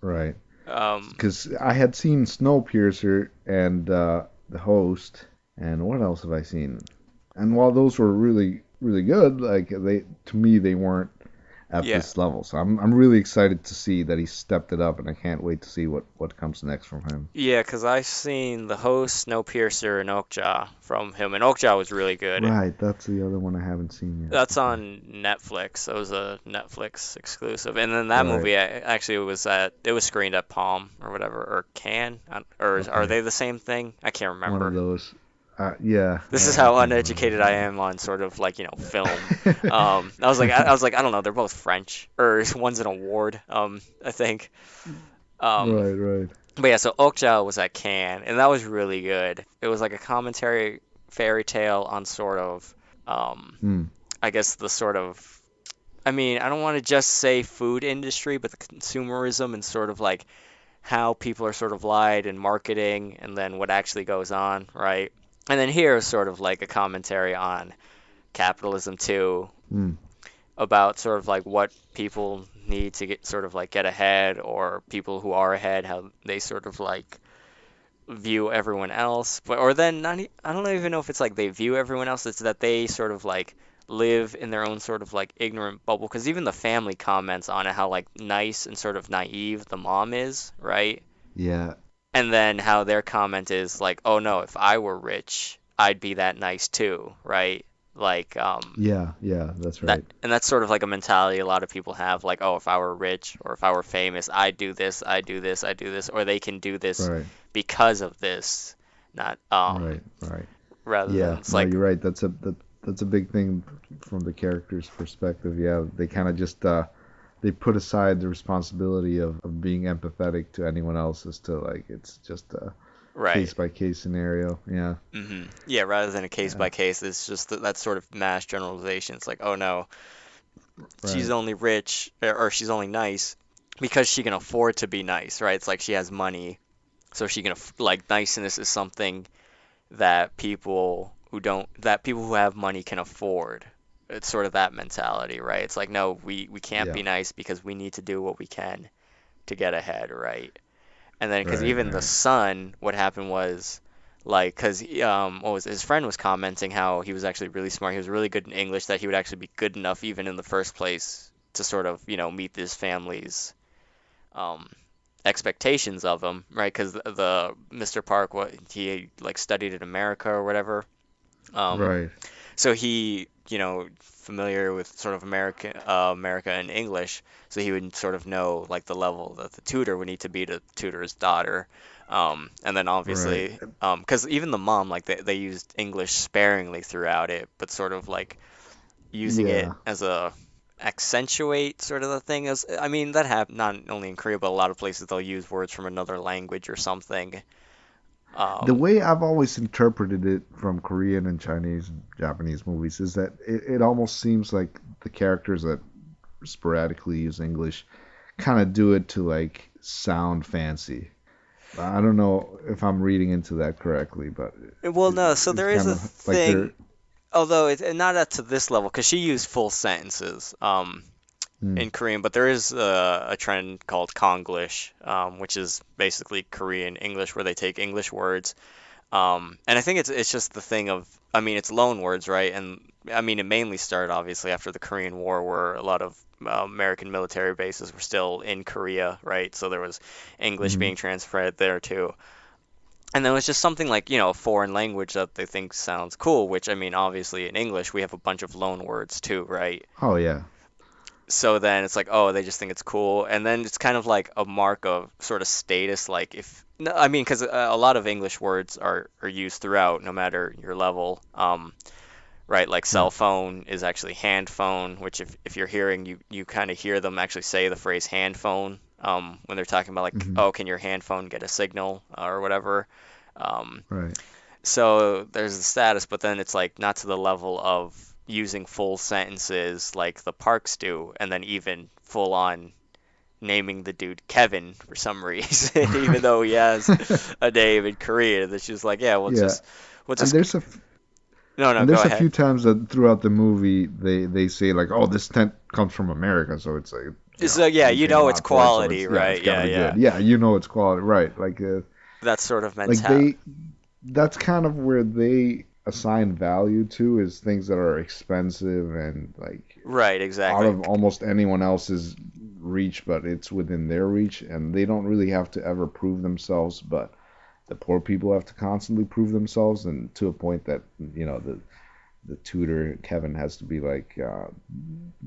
Right. Um, Because I had seen Snowpiercer and The Host, and what else have I seen? And while those were really really good, like they to me they weren't at yeah. this level. So I'm really excited to see that he stepped it up, and I can't wait to see what comes next from him. Yeah, because I've seen The Host, Snowpiercer, and Okja from him, and Okja was really good. Right, that's the other one I haven't seen yet. That's Okay. on Netflix. That was a Netflix exclusive. And then that Right. movie actually it was screened at Palm or whatever, or Cannes, or are Okay. they the same thing? I can't One of remember. those. Yeah, This is I how can't remember. uneducated I am on sort of like, film. I was like, I don't know, they're both French, or one's an award, I think. Um, Right, right. but yeah, so Okja was at Cannes, and that was really good. It was like a commentary fairy tale on sort of, um, Hmm. I guess the sort of, I mean, I don't want to just say food industry, but the consumerism and sort of like how people are sort of lied in marketing and then what actually goes on, right? And then here is sort of like a commentary on capitalism too, Hmm. about sort of like what people need to get sort of like get ahead, or people who are ahead, how they sort of like view everyone else, but or then I don't even know if it's like they view everyone else. It's that they sort of like live in their own sort of like ignorant bubble. Because even the family comments on it, how like nice and sort of naive the mom is, right? Yeah, And then how their comment is like, oh no, if I were rich, I'd be that nice too, right? Like yeah, yeah. That's that, right. and that's sort of like a mentality a lot of people have, like, oh, if I were rich or if I were famous, I'd do this, I'd do this, I'd do this, or they can do this Right, because of this, not right, right. rather than Yeah. it's No, like you're right. That's a big thing from the character's perspective. Yeah, they kind of just they put aside the responsibility of being empathetic to anyone else as to like it's just a right. case by case scenario. Yeah, Yeah, rather than a case yeah, by case, it's just that sort of mass generalization. It's like, oh no, she's right. only rich or she's only nice because she can afford to be nice, right? It's like she has money, so she can like niceness is something that people who have money can afford. It's sort of that mentality, right? It's like, no, we can't Yeah, be nice because we need to do what we can to get ahead, right? And then because right, even the right. son, what happened was like, because what was his friend was commenting how he was actually really smart. He was really good in English, that he would actually be good enough even in the first place to sort of meet this family's um, expectations of him, right? Because the Mr. Park, what he like studied in America or whatever. Um, Right. so he, familiar with sort of America and English, so he would sort of know like the level that the tutor would need to be to tutor his daughter. And then Right. obviously, because even the mom, like they used English sparingly throughout it, but sort of like using it Yeah. as a accentuate sort of the thing. As I mean, that happened not only in Korea, but a lot of places they'll use words from another language or something. The Um, way I've always interpreted it from Korean and Chinese and Japanese movies is that it almost seems like the characters that sporadically use English kind of do it to like sound fancy. I don't know if I'm reading into that correctly, but well, no, so it's there is kind a of like thing. they're. Although it's not up to this level, because she used full sentences Hmm. in Korean, but there is a trend called Konglish, which is basically Korean English, where they take English words, and I think it's just the thing of, I mean, it's loan words, right? And I mean, it mainly started obviously after the Korean War, where a lot of American military bases were still in Korea, right? So there was English Hmm. being transferred there too. And then it was just something like, a foreign language that they think sounds cool, which I mean, obviously in English we have a bunch of loan words too, right? Oh yeah. So then it's like, oh, they just think it's cool. And then it's kind of like a mark of sort of status, like if, no, I mean, because a lot of English words are used throughout, no matter your level. right? Like Yeah. cell phone is actually hand phone, which if you're hearing, you kind of hear them actually say the phrase hand phone when they're talking about like, Hmm. oh, can your hand phone get a signal or whatever. Um, Right. so there's the status, but then it's like not to the level of using full sentences like the Parks do, and then even full on naming the dude Kevin for some reason, even though he has a name in Korean. It's just like, yeah, Yeah. we'll And just there's no, no, and go there's a ahead. few times that throughout the movie they say like, oh, this tent comes from America, so it's like, So yeah, we you pay a know it's lot for it, so quality, it's, yeah, it's right? got to Yeah, be good. yeah. Yeah, it's quality, right? That sort of Like mentality. they that's kind of where they assign value to, is things that are expensive and like Right, out exactly. of almost anyone else's reach, but it's within their reach, and they don't really have to ever prove themselves, but the poor people have to constantly prove themselves, and to a point that the tutor Kevin has to be like,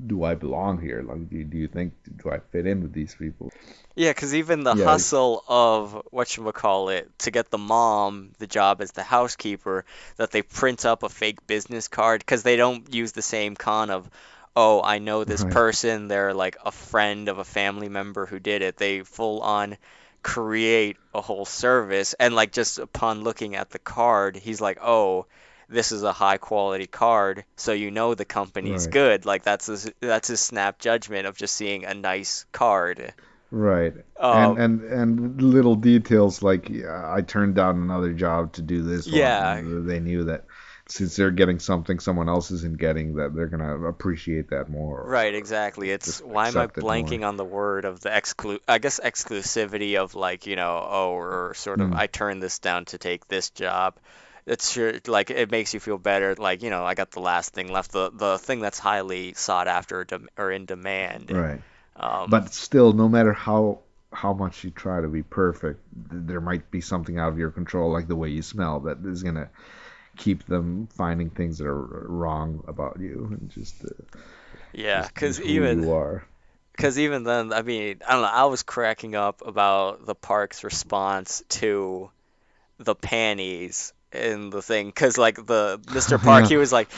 do I belong here? Like, do you think, do I fit in with these people? Yeah, because even the Yeah, hustle of whatchamacallit to get the mom the job as the housekeeper, that they print up a fake business card because they don't use the same con of, oh, I know this right, person, they're like a friend of a family member who did it. They full on create a whole service, and like just upon looking at the card, he's like, oh, this is a high quality card, so you know the company's right, good. Like that's his snap judgment of just seeing a nice card. right. And Um, little details like, yeah, I turned down another job to do this yeah, one. They knew that since they're getting something someone else isn't getting, that they're gonna appreciate that more, right, or exactly. It's just why am I accept it more. blanking on the word of the I guess exclusivity of like, oh, or sort of Hmm. I turned this down to take this job. It's sure like it makes you feel better. Like, I got the last thing left, the thing that's highly sought after or in demand. Right. Um, But still, no matter how much you try to be perfect, there might be something out of your control, like the way you smell, that is gonna keep them finding things that are wrong about you, and yeah, just who you are. because even then, I mean, I don't know. I was cracking up about the park's response to the panties in the thing because like the Mr. Park Yeah. he was like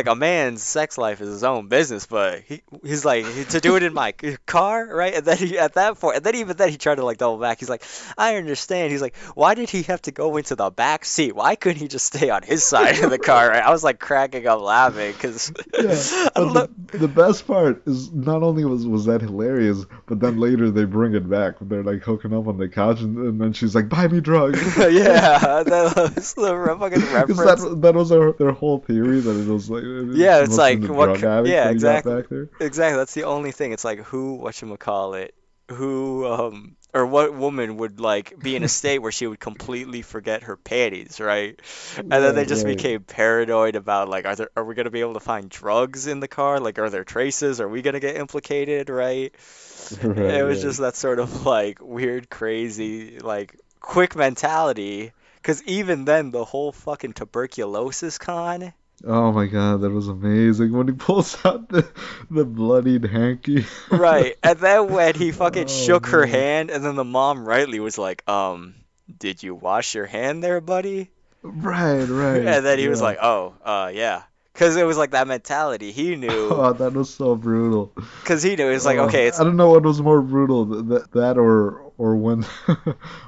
a man's sex life is his own business, but he's like to do it in my car, right? And then he at that point, and then even then he tried to like double back. He's like, I understand. He's like, why did he have to go into the back seat? Why couldn't he just stay on his side of the car, right? I was like cracking up laughing because Yeah, I but don't know. the best part is, not only was that hilarious, but then later they bring it back. They're like hooking up on the couch, and then she's like, "Buy me drugs," Yeah, that was the fucking because reference. that was their whole theory, that it was like, Yeah, she it's must have like been a drug addict yeah, when he got exactly. back there. Exactly. That's the only thing. It's like who whatchamacallit, who or what woman would like be in a state where she would completely forget her panties, right? And then they Right, just right, became paranoid about like are we gonna be able to find drugs in the car? Like are there traces? Are we gonna get implicated, right? right, It was right. just that sort of like weird, crazy, like quick mentality. Because even then, the whole fucking tuberculosis con. Oh my God, that was amazing when he pulls out the bloodied hanky. Right. And then when he fucking Oh shook her man. hand, and then the mom rightly was like, did you wash your hand there, buddy? Right, right, And then he was yeah. like, oh, yeah. Because it was like that mentality. He knew, Oh, that was so brutal. because he knew, it's like, okay, I don't know what was more brutal, that or when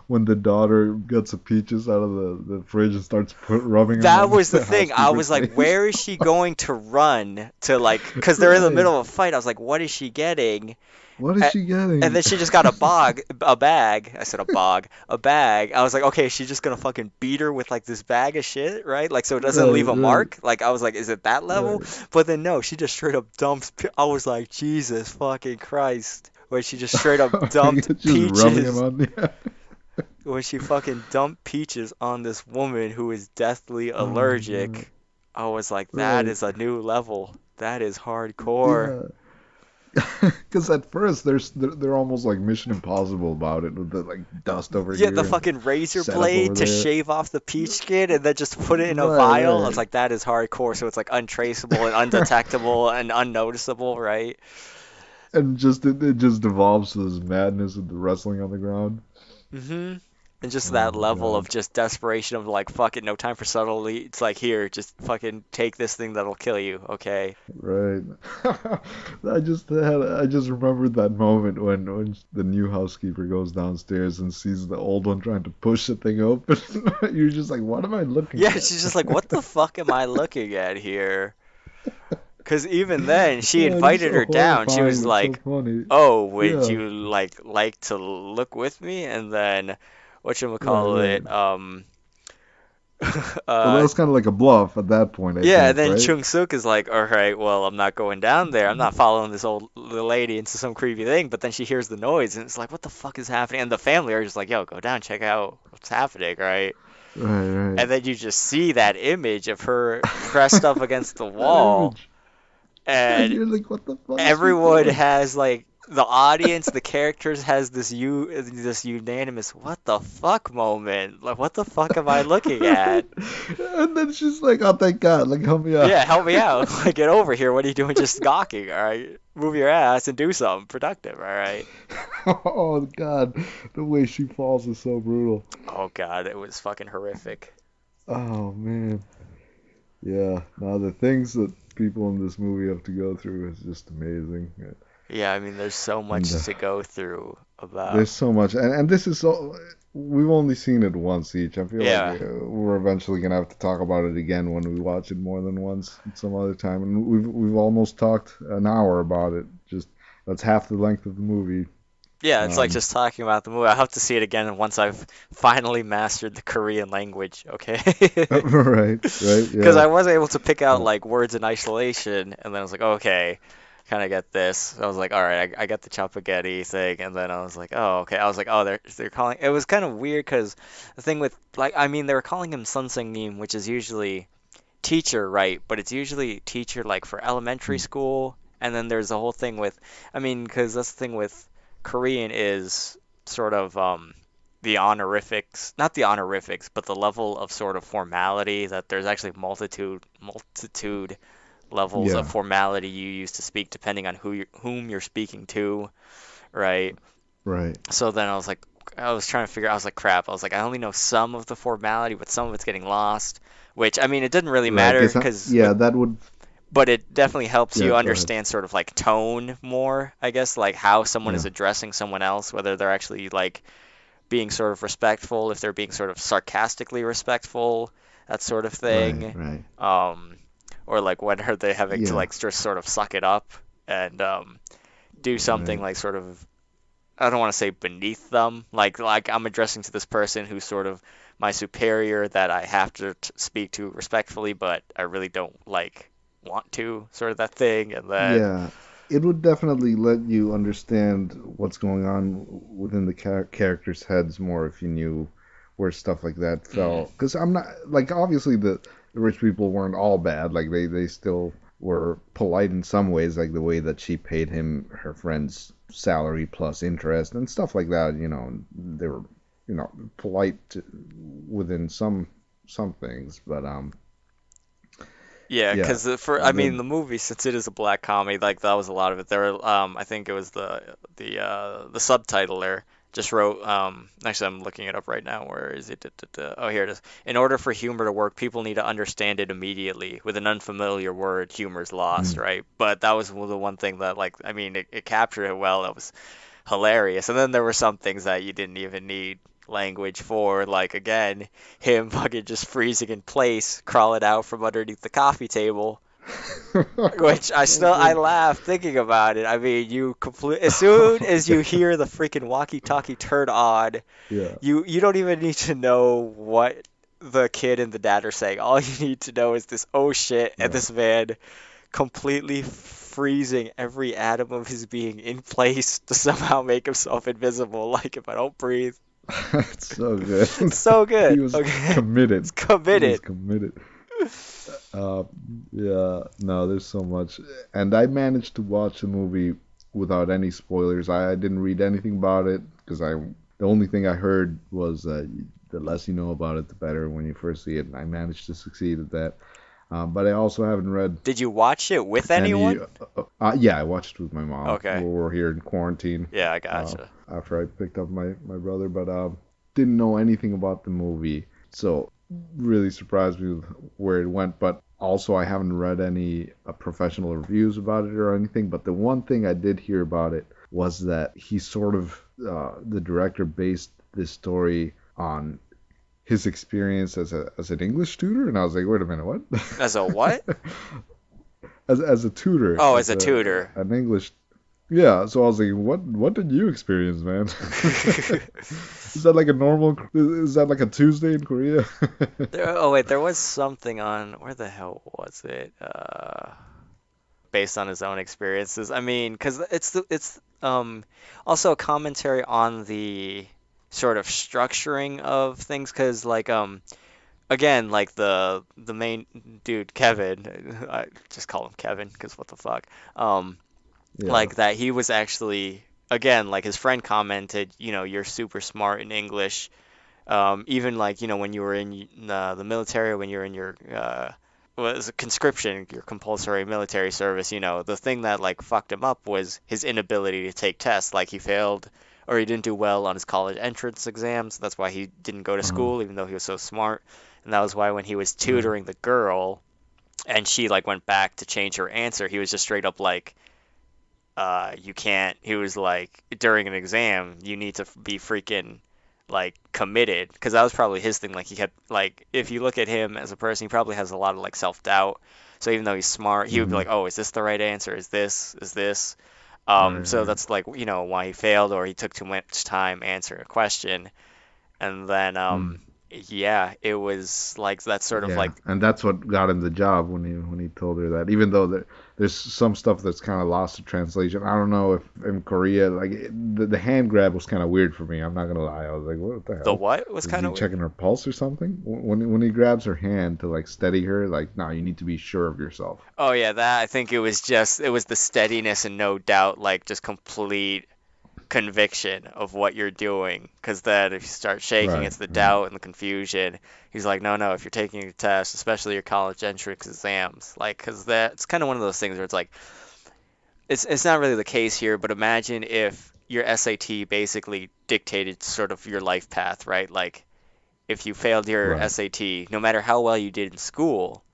when the daughter gets the peaches out of the fridge and starts rubbing them that on was the the thing. I housekeeper's was like, face. where is she going to run to, like, because they're in the Right. middle of a fight. I was like, what is she getting? What is A- she And getting? then she just got a bag. I said a bag. I was like, okay, she's just gonna fucking beat her with like this bag of shit, right? Like so it doesn't Right, leave a right, mark. Like I was like, is it that level? right. But then no, she just straight up dumps. I was like, Jesus fucking Christ. When she just straight up dumped Just rubbing him peaches. on the. When she fucking dumped peaches on this woman who is deathly Oh my God. allergic, I was like, that Right. is a new level. That is hardcore. Yeah. Because at first they're almost like Mission Impossible about it, with the like dust over Yeah, the here and fucking razor setup over blade to there. shave off the peach skin and then just put it in a Right, vial. I was right. like, that is hardcore. So it's like untraceable and undetectable and unnoticeable, right? And just it just devolves to this madness of the wrestling on the ground. Hmm. And just Oh that my level of God. just desperation of like, fuck it, no time for subtlety. It's like, here, just fucking take this thing that'll kill you, okay? Right. I just remembered that moment when the new housekeeper goes downstairs and sees the old one trying to push the thing open. You're just like, what am I looking Yeah, at? she's just like, what the fuck am I looking at here? Because even then, she Oh, it's invited so her down. She horrifying was but so like, funny. "Oh, would Yeah. you like to look with me?" And then, Right, right. whatchamacallit, Well, that uh, was kind of like a bluff at that point, I yeah. And think, then right? Chung Suk is like, "All right, well, I'm not going down there. I'm not following this old lady into some creepy thing." But then she hears the noise, and it's like, "What the fuck is happening?" And the family are just like, "Yo, go down, check out what's happening, right?" Right, right. And then you just see that image of her pressed up against the That wall, image. And and you're like, what the fuck is she everyone doing? has like the audience, the characters has this unanimous what the fuck moment. Like what the fuck am I looking at? And then she's like, oh, thank God, like, help me out. Yeah, help me out. Like get over here. What are you doing just gawking, all right? Move your ass and do something productive, all right? Oh, God. The way she falls is so brutal. Oh God, it was fucking horrific. Oh, man. Yeah. Now, the things that people in this movie have to go through is just amazing. Yeah, I mean there's so And much to go through about. there's so much. And this is so. We've only seen it once each. I feel like Yeah. we're eventually gonna have to talk about it again when we watch it more than once at some other time. And we've almost talked an hour about it. Just that's half the length of the movie. Yeah, it's like Um, just talking about the movie. I have to see it again once I've finally mastered the Korean language, okay? right, right, Because yeah. I was able to pick out Uh, like words in isolation, and then I was like, okay, kind of get this. I was like, all right, I got the chopaghetti thing, and then I was like, oh, okay. I was like, oh, they're calling. It was kind of weird because the thing with like, I mean, they were calling him Sun Seung-nim, which is usually teacher, right? But it's usually teacher like for elementary school, and then there's the whole thing with, I mean, because that's the thing with Korean is sort of the honorifics, not the honorifics, but the level of sort of formality that there's actually multitude levels of yeah, formality you use to speak depending on whom you're speaking to, right? right. So then I was trying to figure. I was like, crap. I was like, I only know some of the formality, but some of it's getting lost. Which I mean, it didn't really Right, matter because because yeah, that would but it definitely helps yeah. you Go ahead. understand sort of like tone more, I guess, like how someone is Yeah, addressing someone else, whether they're actually like being sort of respectful, if they're being sort of sarcastically respectful, that sort of right, thing. right. Um, or like when are they having to Yeah, like just sort of suck it up and do something right. like sort of I don't want to say beneath them, like I'm addressing to this person who's sort of my superior that I have to speak to respectfully, but I really don't like want to, sort of that thing. And then Yeah, it would definitely let you understand what's going on within the characters' heads more if you knew where stuff like that mm, fell. Because I'm not like obviously the rich people weren't all bad. Like they still were polite in some ways, like the way that she paid him her friend's salary plus interest and stuff like that. You know, they were polite within some things, but yeah, yeah, because for I and mean then the movie since it is a black comedy, like that was a lot of it. There were I think it was the subtitler just wrote actually I'm looking it up right now. Where is it? Oh, here it is. In order for humor to work, people need to understand it immediately. With an unfamiliar word, humor's lost, mm, right? But that was the one thing that like I mean it captured it well. It was hilarious. And then there were some things that you didn't even need language for, like again, him fucking just freezing in place, crawling out from underneath the coffee table. Which I so still I good. laugh thinking about it. I mean, you complete as soon as you hear the freaking walkie-talkie turn on, Yeah, you don't even need to know what the kid and the dad are saying. All you need to know is this oh shit and yeah. this man completely freezing every atom of his being in place to somehow make himself invisible. Like if I don't breathe, It's so good. it's so He good. was Okay, it's committed. He was committed. committed. Uh, yeah, no, there's so much. And I managed to watch the movie without any spoilers. I didn't read anything about it because the only thing I heard was the less you know about it, the better when you first see it. And I managed to succeed at that. But I also haven't read Did you watch it with any. anyone? Yeah, I watched it with my mom. Okay. We're here in quarantine Yeah, I uh, gotcha. after I picked up my brother. But didn't know anything about the movie, so really surprised me with where it went. But also, I haven't read any professional reviews about it or anything. But the one thing I did hear about it was that he sort of the director based this story on his experience as an English tutor, and I was like, wait a minute, what? As a what? As a tutor, Oh, as as a a tutor. an English. Yeah, so I was like, what did you experience, man? Is that like a normal? Is that like a Tuesday in Korea? Oh wait, there was something on where the hell was it? Based on his own experiences. I mean, because it's also a commentary on the sort of structuring of things. Because again, like the main dude Kevin, I just call him Kevin because what the fuck. Um, Yeah. like that he was actually again like his friend commented, you're super smart in English. Even like when you were in the military, when you're in your was it conscription, your compulsory military service, the thing that like fucked him up was his inability to take tests. Like he failed or he didn't do well on his college entrance exams. That's why he didn't go to Uh-huh. school, even though he was so smart. And that was why when he was Right. tutoring the girl and she like went back to change her answer, he was just straight up like, you can't. He was like, during an exam, you need to be freaking like committed because that was probably his thing. Like he kept like, if you look at him as a person, he probably has a lot of like self-doubt. So even though he's smart, he would be Mm-hmm. like, oh, is this the right answer? Is this? Right. So Right. that's like, why he failed or he took too much time answering a question. And then, Mm. yeah, it was like that sort of Yeah, like and that's what got him the job when he told her that. Even though there's some stuff that's kind of lost to translation. I don't know if in Korea, like the hand grab was kind of weird for me. I'm not gonna lie. I was like, what the the hell? what was Is kind he of weird. checking her pulse or something? When he grabs her hand to like steady her, like, no, you need to be sure of yourself. Oh yeah, that I think it was the steadiness and no doubt, like just complete conviction of what you're doing. Because then if you start shaking, Right. it's the Right. doubt and the confusion. He's like, no, no, if you're taking a test, especially your college entrance exams, like, because that's kind of one of those things where it's like, it's not really the case here, but imagine if your SAT basically dictated sort of your life path, right? Like, if you failed your Right. SAT, no matter how well you did in school,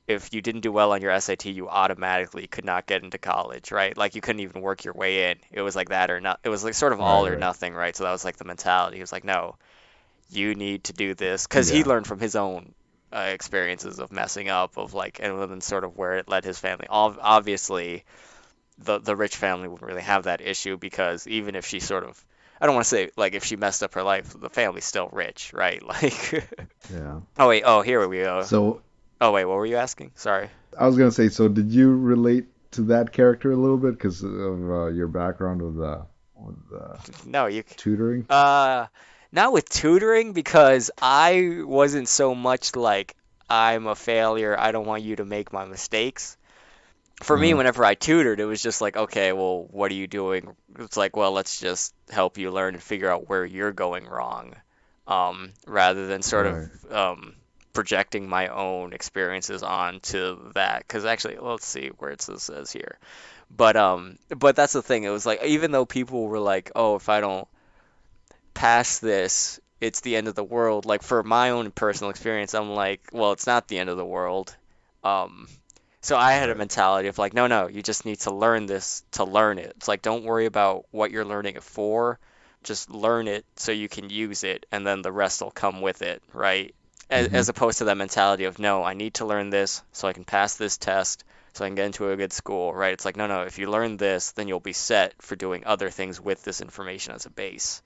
if you didn't do well on your SAT, you automatically could not get into college, right? Like you couldn't even work your way in. It was like that or not. It was like sort of Right. all or Right. nothing, right? So that was like the mentality. He was like, no, you need to do this because he Yeah. learned from his own experiences of messing up, of like, and then sort of where it led his family. Obviously, the rich family wouldn't really have that issue because even if she sort of, I don't want to say like if she messed up her life, the family's still rich, right? Like, Yeah. oh wait, oh here we go. So Oh wait, what were you asking? Sorry. I was gonna say, so did you relate to that character a little bit because of your background with No, you. tutoring? Uh, Not with tutoring because I wasn't so much like I'm a failure. I don't want you to make my mistakes. For me, Uh-huh. whenever I tutored, it was just like, okay, well, what are you doing? It's like, well, let's just help you learn and figure out where you're going wrong, rather than sort of Right. projecting my own experiences onto that. Because actually, let's see where it says here. But that's the thing. It was like even though people were like, oh, if I don't past this, it's the end of the world. Like for my own personal experience, I'm like, well, it's not the end of the world. Um, so I had a Right. mentality of like, no, no, you just need to learn this to learn it. It's like, don't worry about what you're learning it for. Just learn it so you can use it, and then the rest will come with it, right? Mm-hmm. As opposed to that mentality of, no, I need to learn this so I can pass this test, so I can get into a good school, right? It's like, no, no, if you learn this, then you'll be set for doing other things with this information as a base.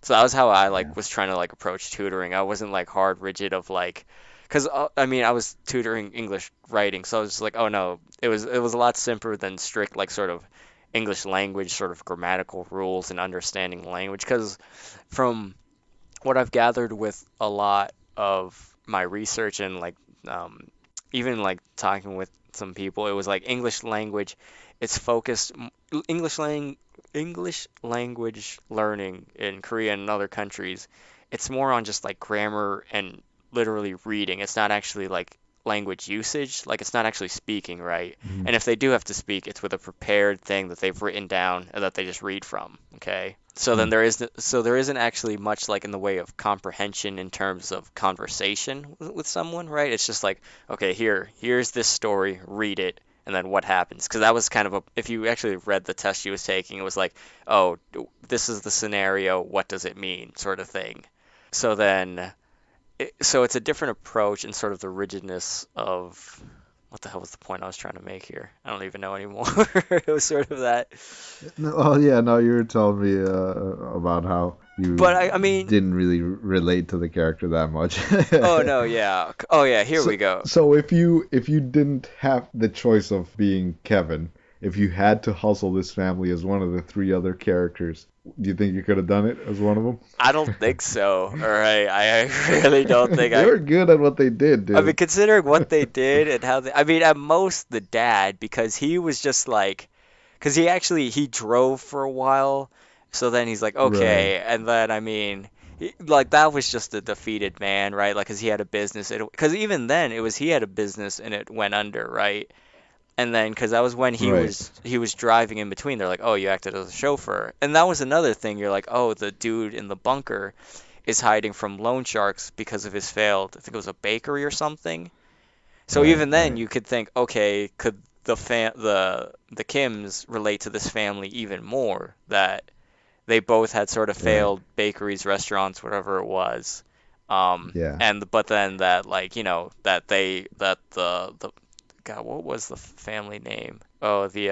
So that was how I Yeah. like was trying to like approach tutoring. I wasn't like hard rigid of like, because I mean I was tutoring English writing, so I was just like, oh no, it was a lot simpler than strict like sort of English language sort of grammatical rules and understanding the language. Because from what I've gathered with a lot of my research and like um, even like talking with some people, it was like English language. It's focused English English language learning in Korea and other countries. It's more on just like grammar and literally reading. It's not actually like language usage. Like it's not actually speaking, right? Mhm. And if they do have to speak, it's with a prepared thing that they've written down and that they just read from. Okay. So then Hmm. there isn't actually much like in the way of comprehension in terms of conversation with someone, right? It's just like, okay, here's this story, read it, and then what happens? Because that was kind of a, if you actually read the test she was taking, it was like, oh, this is the scenario, what does it mean, sort of thing. So then, so it's a different approach and sort of the rigidness of what the hell was the point I was trying to make here? I don't even know anymore. It was sort of that. No, oh yeah, no, you were telling me about how But you I mean, didn't really relate to the character that much. oh no, yeah. Oh yeah, here So, we go. so if you didn't have the choice of being Kevin, if you had to hustle this family as one of the three other characters, do you think you could have done it as one of them? I don't think so. All right, I really don't think They I. were good at what they did, I mean, dude. considering what they did and how they, I mean, at most the dad because he was just like, because he drove for a while, so then he's like, Right, okay, and then I mean, like that was just a defeated man, right? Like, because he had a business, because even then it was he had a business and it went under, right? And then because that was when right, he was driving in between, they're like, oh, you acted as a chauffeur, and that was another thing. You're like, oh, the dude in the bunker is hiding from loan sharks because of his failed, I think it was a bakery or something. So right, even then, right. you could think, okay, could the Kims relate to this family even more? That they both had sort of Right. failed bakeries, restaurants, whatever it was. Yeah. And but then that like that the God, what was the family name? Oh, the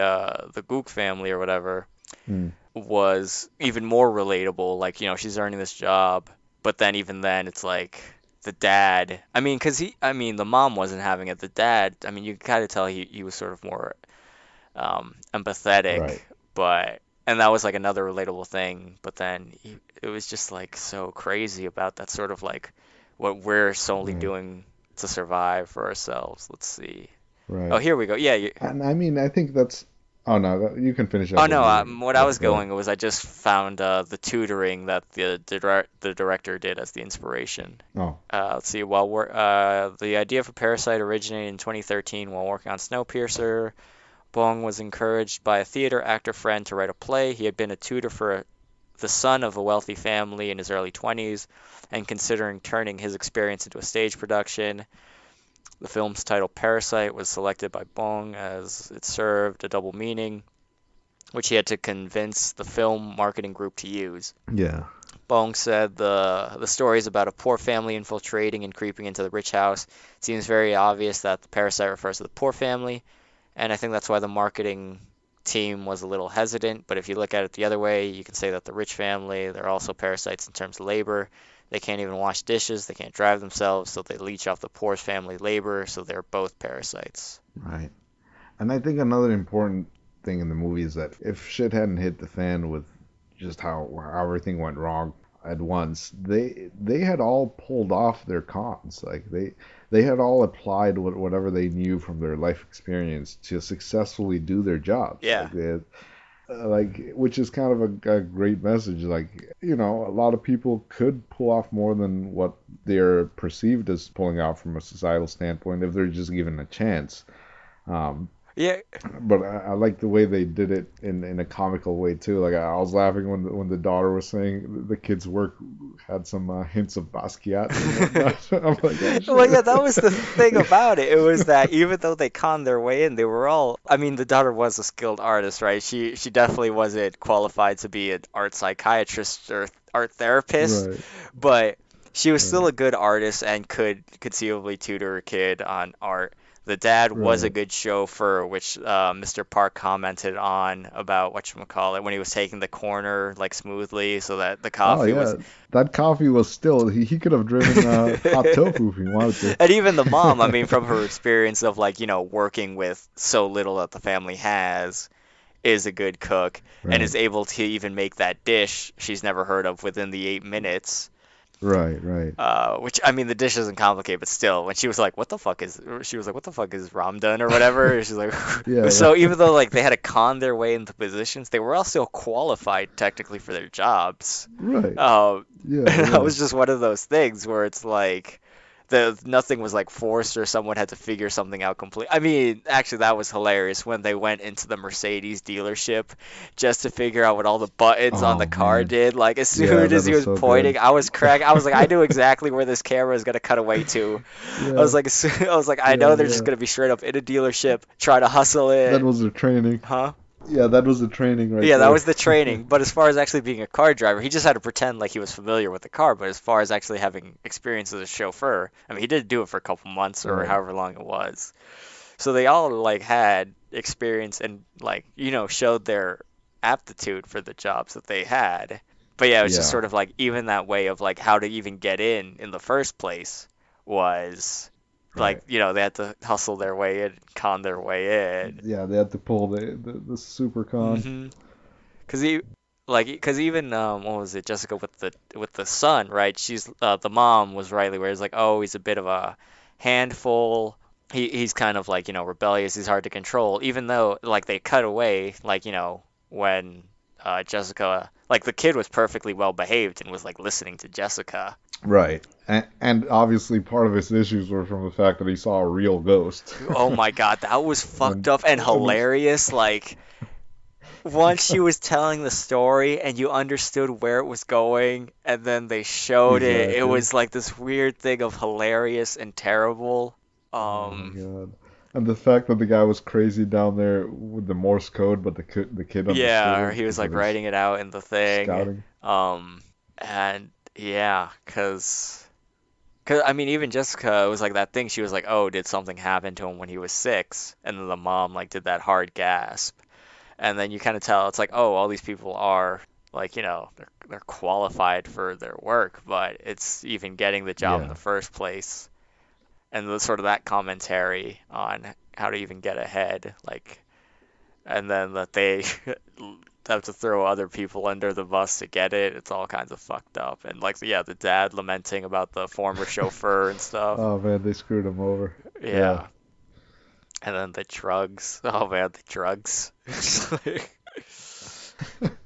Gook family or whatever Mm, was even more relatable. Like, she's earning this job, but then even then, it's like the dad. I mean, I mean, the mom wasn't having it. The dad, I mean, you could kind of tell he was sort of more empathetic, right. and that was like another relatable thing. But then it was just like so crazy about that sort of like what we're solely Right. doing to survive for ourselves. Let's see. Oh, Right. here we go. Yeah, And I mean, I think that's. Oh no, you can finish oh up no, what I Yeah, was go ahead. going was I just found the tutoring that the director did as the inspiration. Oh, Let's see. The idea for Parasite originated in 2013 while working on Snowpiercer. Bong was encouraged by a theater actor friend to write a play. He had been a tutor for the son of a wealthy family in his early 20s, and considering turning his experience into a stage production. The film's title Parasite was selected by Bong as it served a double meaning, which he had to convince the film marketing group to use. yeah. Bong said the story is about a poor family infiltrating and creeping into the rich house. It seems very obvious that the parasite refers to the poor family, and I think that's why the marketing team was a little hesitant. But if you look at it the other way, you can say that the rich family, they're also parasites in terms of labor. They can't even wash dishes, they can't drive themselves, so they leech off the poor family labor, so they're both parasites. Right. And I think another important thing in the movie is that if shit hadn't hit the fan with just how everything went wrong at once, they had all pulled off their cons. Like they had all applied whatever they knew from their life experience to successfully do their jobs. Yeah. Like they had, which is kind of a great message. Like, a lot of people could pull off more than what they're perceived as pulling off from a societal standpoint if they're just given a chance. Um, Yeah. but I like the way they did it in a comical way too. Like I was laughing when the daughter was saying the kids' work had some hints of Basquiat and whatnot. I'm like, oh Well, yeah, that shit. was the thing about it. It was that even though they conned their way in, they were all. I mean, the daughter was a skilled artist, right? She definitely wasn't qualified to be an art psychiatrist or art therapist, Right, but she was still right, a good artist and could conceivably tutor a kid on art. The dad was a right. good chauffeur, which Mr. Park commented on about whatchamacallit when he was taking the corner like smoothly so that the Oh coffee was yeah, that coffee was still. He could have driven hot tofu if he wanted to. And even the mom, I mean, from her experience of like, working with so little that the family has, is a good cook and Right, is able to even make that dish she's never heard of within the 8 minutes. right, right. Which I mean, the dish isn't complicated, but still, when she was like, she was like, "What the fuck is ramdun or whatever?" She's like, Yeah, so even though like they had to con their way into positions, they were all still qualified technically for their jobs. right. Um, Yeah, and that yeah. was just one of those things where it's like nothing was like forced or someone had to figure something out complete. I mean, actually, that was hilarious when they went into the Mercedes dealership just to figure out what all the buttons on the Oh car man, did. Like as yeah, soon as that he was was so pointing, good. I was cracking. I was like, I knew exactly where this camera is gonna cut away to. I was Yeah, like, I was like, I yeah, know they're just yeah. gonna be straight up in a dealership trying to hustle That it, was the training. huh? Yeah, that was the training right Yeah, that there. was the training. But as far as actually being a car driver, he just had to pretend like he was familiar with the car. But as far as actually having experience as a chauffeur, I mean, he did do it for a couple months or Right. however long it was. So they all like had experience and like, showed their aptitude for the jobs that they had. But yeah, it was just Yeah. sort of like even that way of like how to even get in the first place was like, Right. they had to hustle their way in, con their way in. Yeah, they had to pull the super con. hmm Cause cause even what was it, Jessica with the son, right? She's the mom was Riley, where it's like, oh, he's a bit of a handful. He's kind of like rebellious. He's hard to control. Even though like they cut away, like when Jessica, like the kid was perfectly well behaved and was like listening to Jessica. Right. And obviously part of his issues were from the fact that he saw a real ghost. Oh my God, that was fucked and, up and and hilarious. Like once she was telling the story and you understood where it was going and then they showed it, it exactly. was like this weird thing of hilarious and terrible. Oh my Um, god. And the fact that the guy was crazy down there with the Morse code, but the kid understood yeah, or it he was because of like his writing it out in the thing. scouting. Um, and yeah, cause I mean even Jessica was like that thing. She was like, oh, did something happen to him when he was 6? And then the mom like did that hard gasp. And then you kind of tell it's like, oh, all these people are like, they're qualified for their work, but it's even getting the job in Yeah. the first place, and the sort of that commentary on how to even get ahead, like, and then that they have to throw other people under the bus to get it. It's all kinds of fucked up, and like, yeah, the dad lamenting about the former chauffeur and stuff. Oh man, they screwed him over. Yeah. Yeah, and then the drugs. Oh man, the drugs.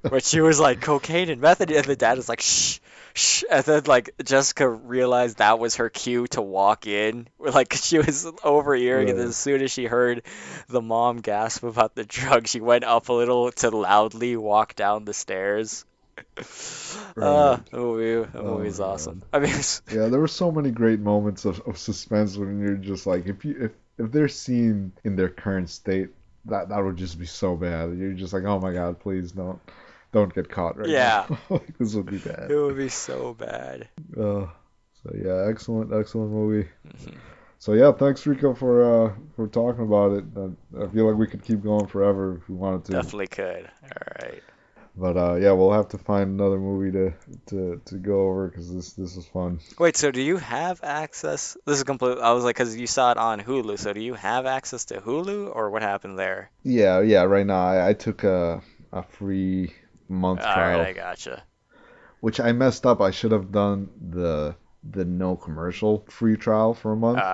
But she was like cocaine and meth, and the dad was like shh, shh, and then like Jessica realized that was her cue to walk in, like she was overhearing it. Right. As soon as she heard the mom gasp about the drug, she went up a little to loudly walk down the stairs. Right. The Oh movie's my awesome. god. I mean, Yeah, there were so many great moments of suspense when you're just like if they're seen in their current state, that would just be so bad. You're just like, oh my god, please don't get caught right now. yeah, Like, this would be it bad. would be so bad. So yeah, excellent movie. Mhm. So yeah, thanks Rico for talking about it. I feel like we could keep going forever if we wanted to. Definitely could. All right. But yeah, we'll have to find another movie to go over because this is fun. Wait, so do you have access? This is complete. I was like, because you saw it on Hulu, so do you have access to Hulu, or what happened there? Yeah, yeah. Right now, I took a free month All right, trial, I gotcha. which I messed up. I should have done the no commercial free trial for a month.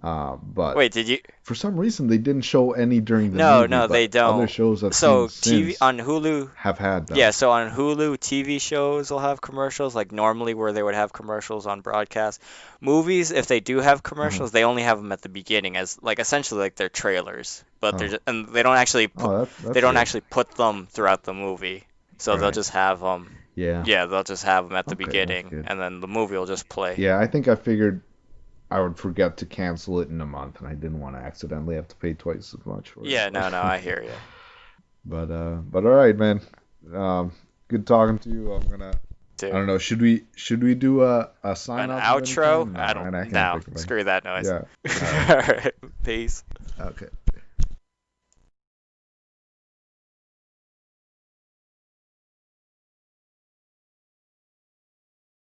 Uh, But wait, did you? for some reason, they didn't show any during the No, movie. no, they But other don't. shows I've seen So TV since on Hulu, have had them. yeah. So on Hulu, TV shows will have commercials, like normally where they would have commercials on broadcast. Movies, if they do have Uh-huh. commercials, they only have them at the beginning as like essentially like they're trailers, but they're Oh, just, and they don't actually put they that's don't good. actually put them throughout the movie. So they'll Right. just have them. Yeah. Yeah, they'll just have them at the Okay, that's beginning, good. and then the movie will just play. Yeah, I think I figured I would forget to cancel it in a month, and I didn't want to accidentally have to pay twice as much for Yeah, no, it. I hear you. But all right, man. Good talking to you. I Too. don't know. Should we do a sign An off of any outro? kind? No, I I don't. can't No, think of any. screw that noise. Yeah. All right. All right, peace. Okay.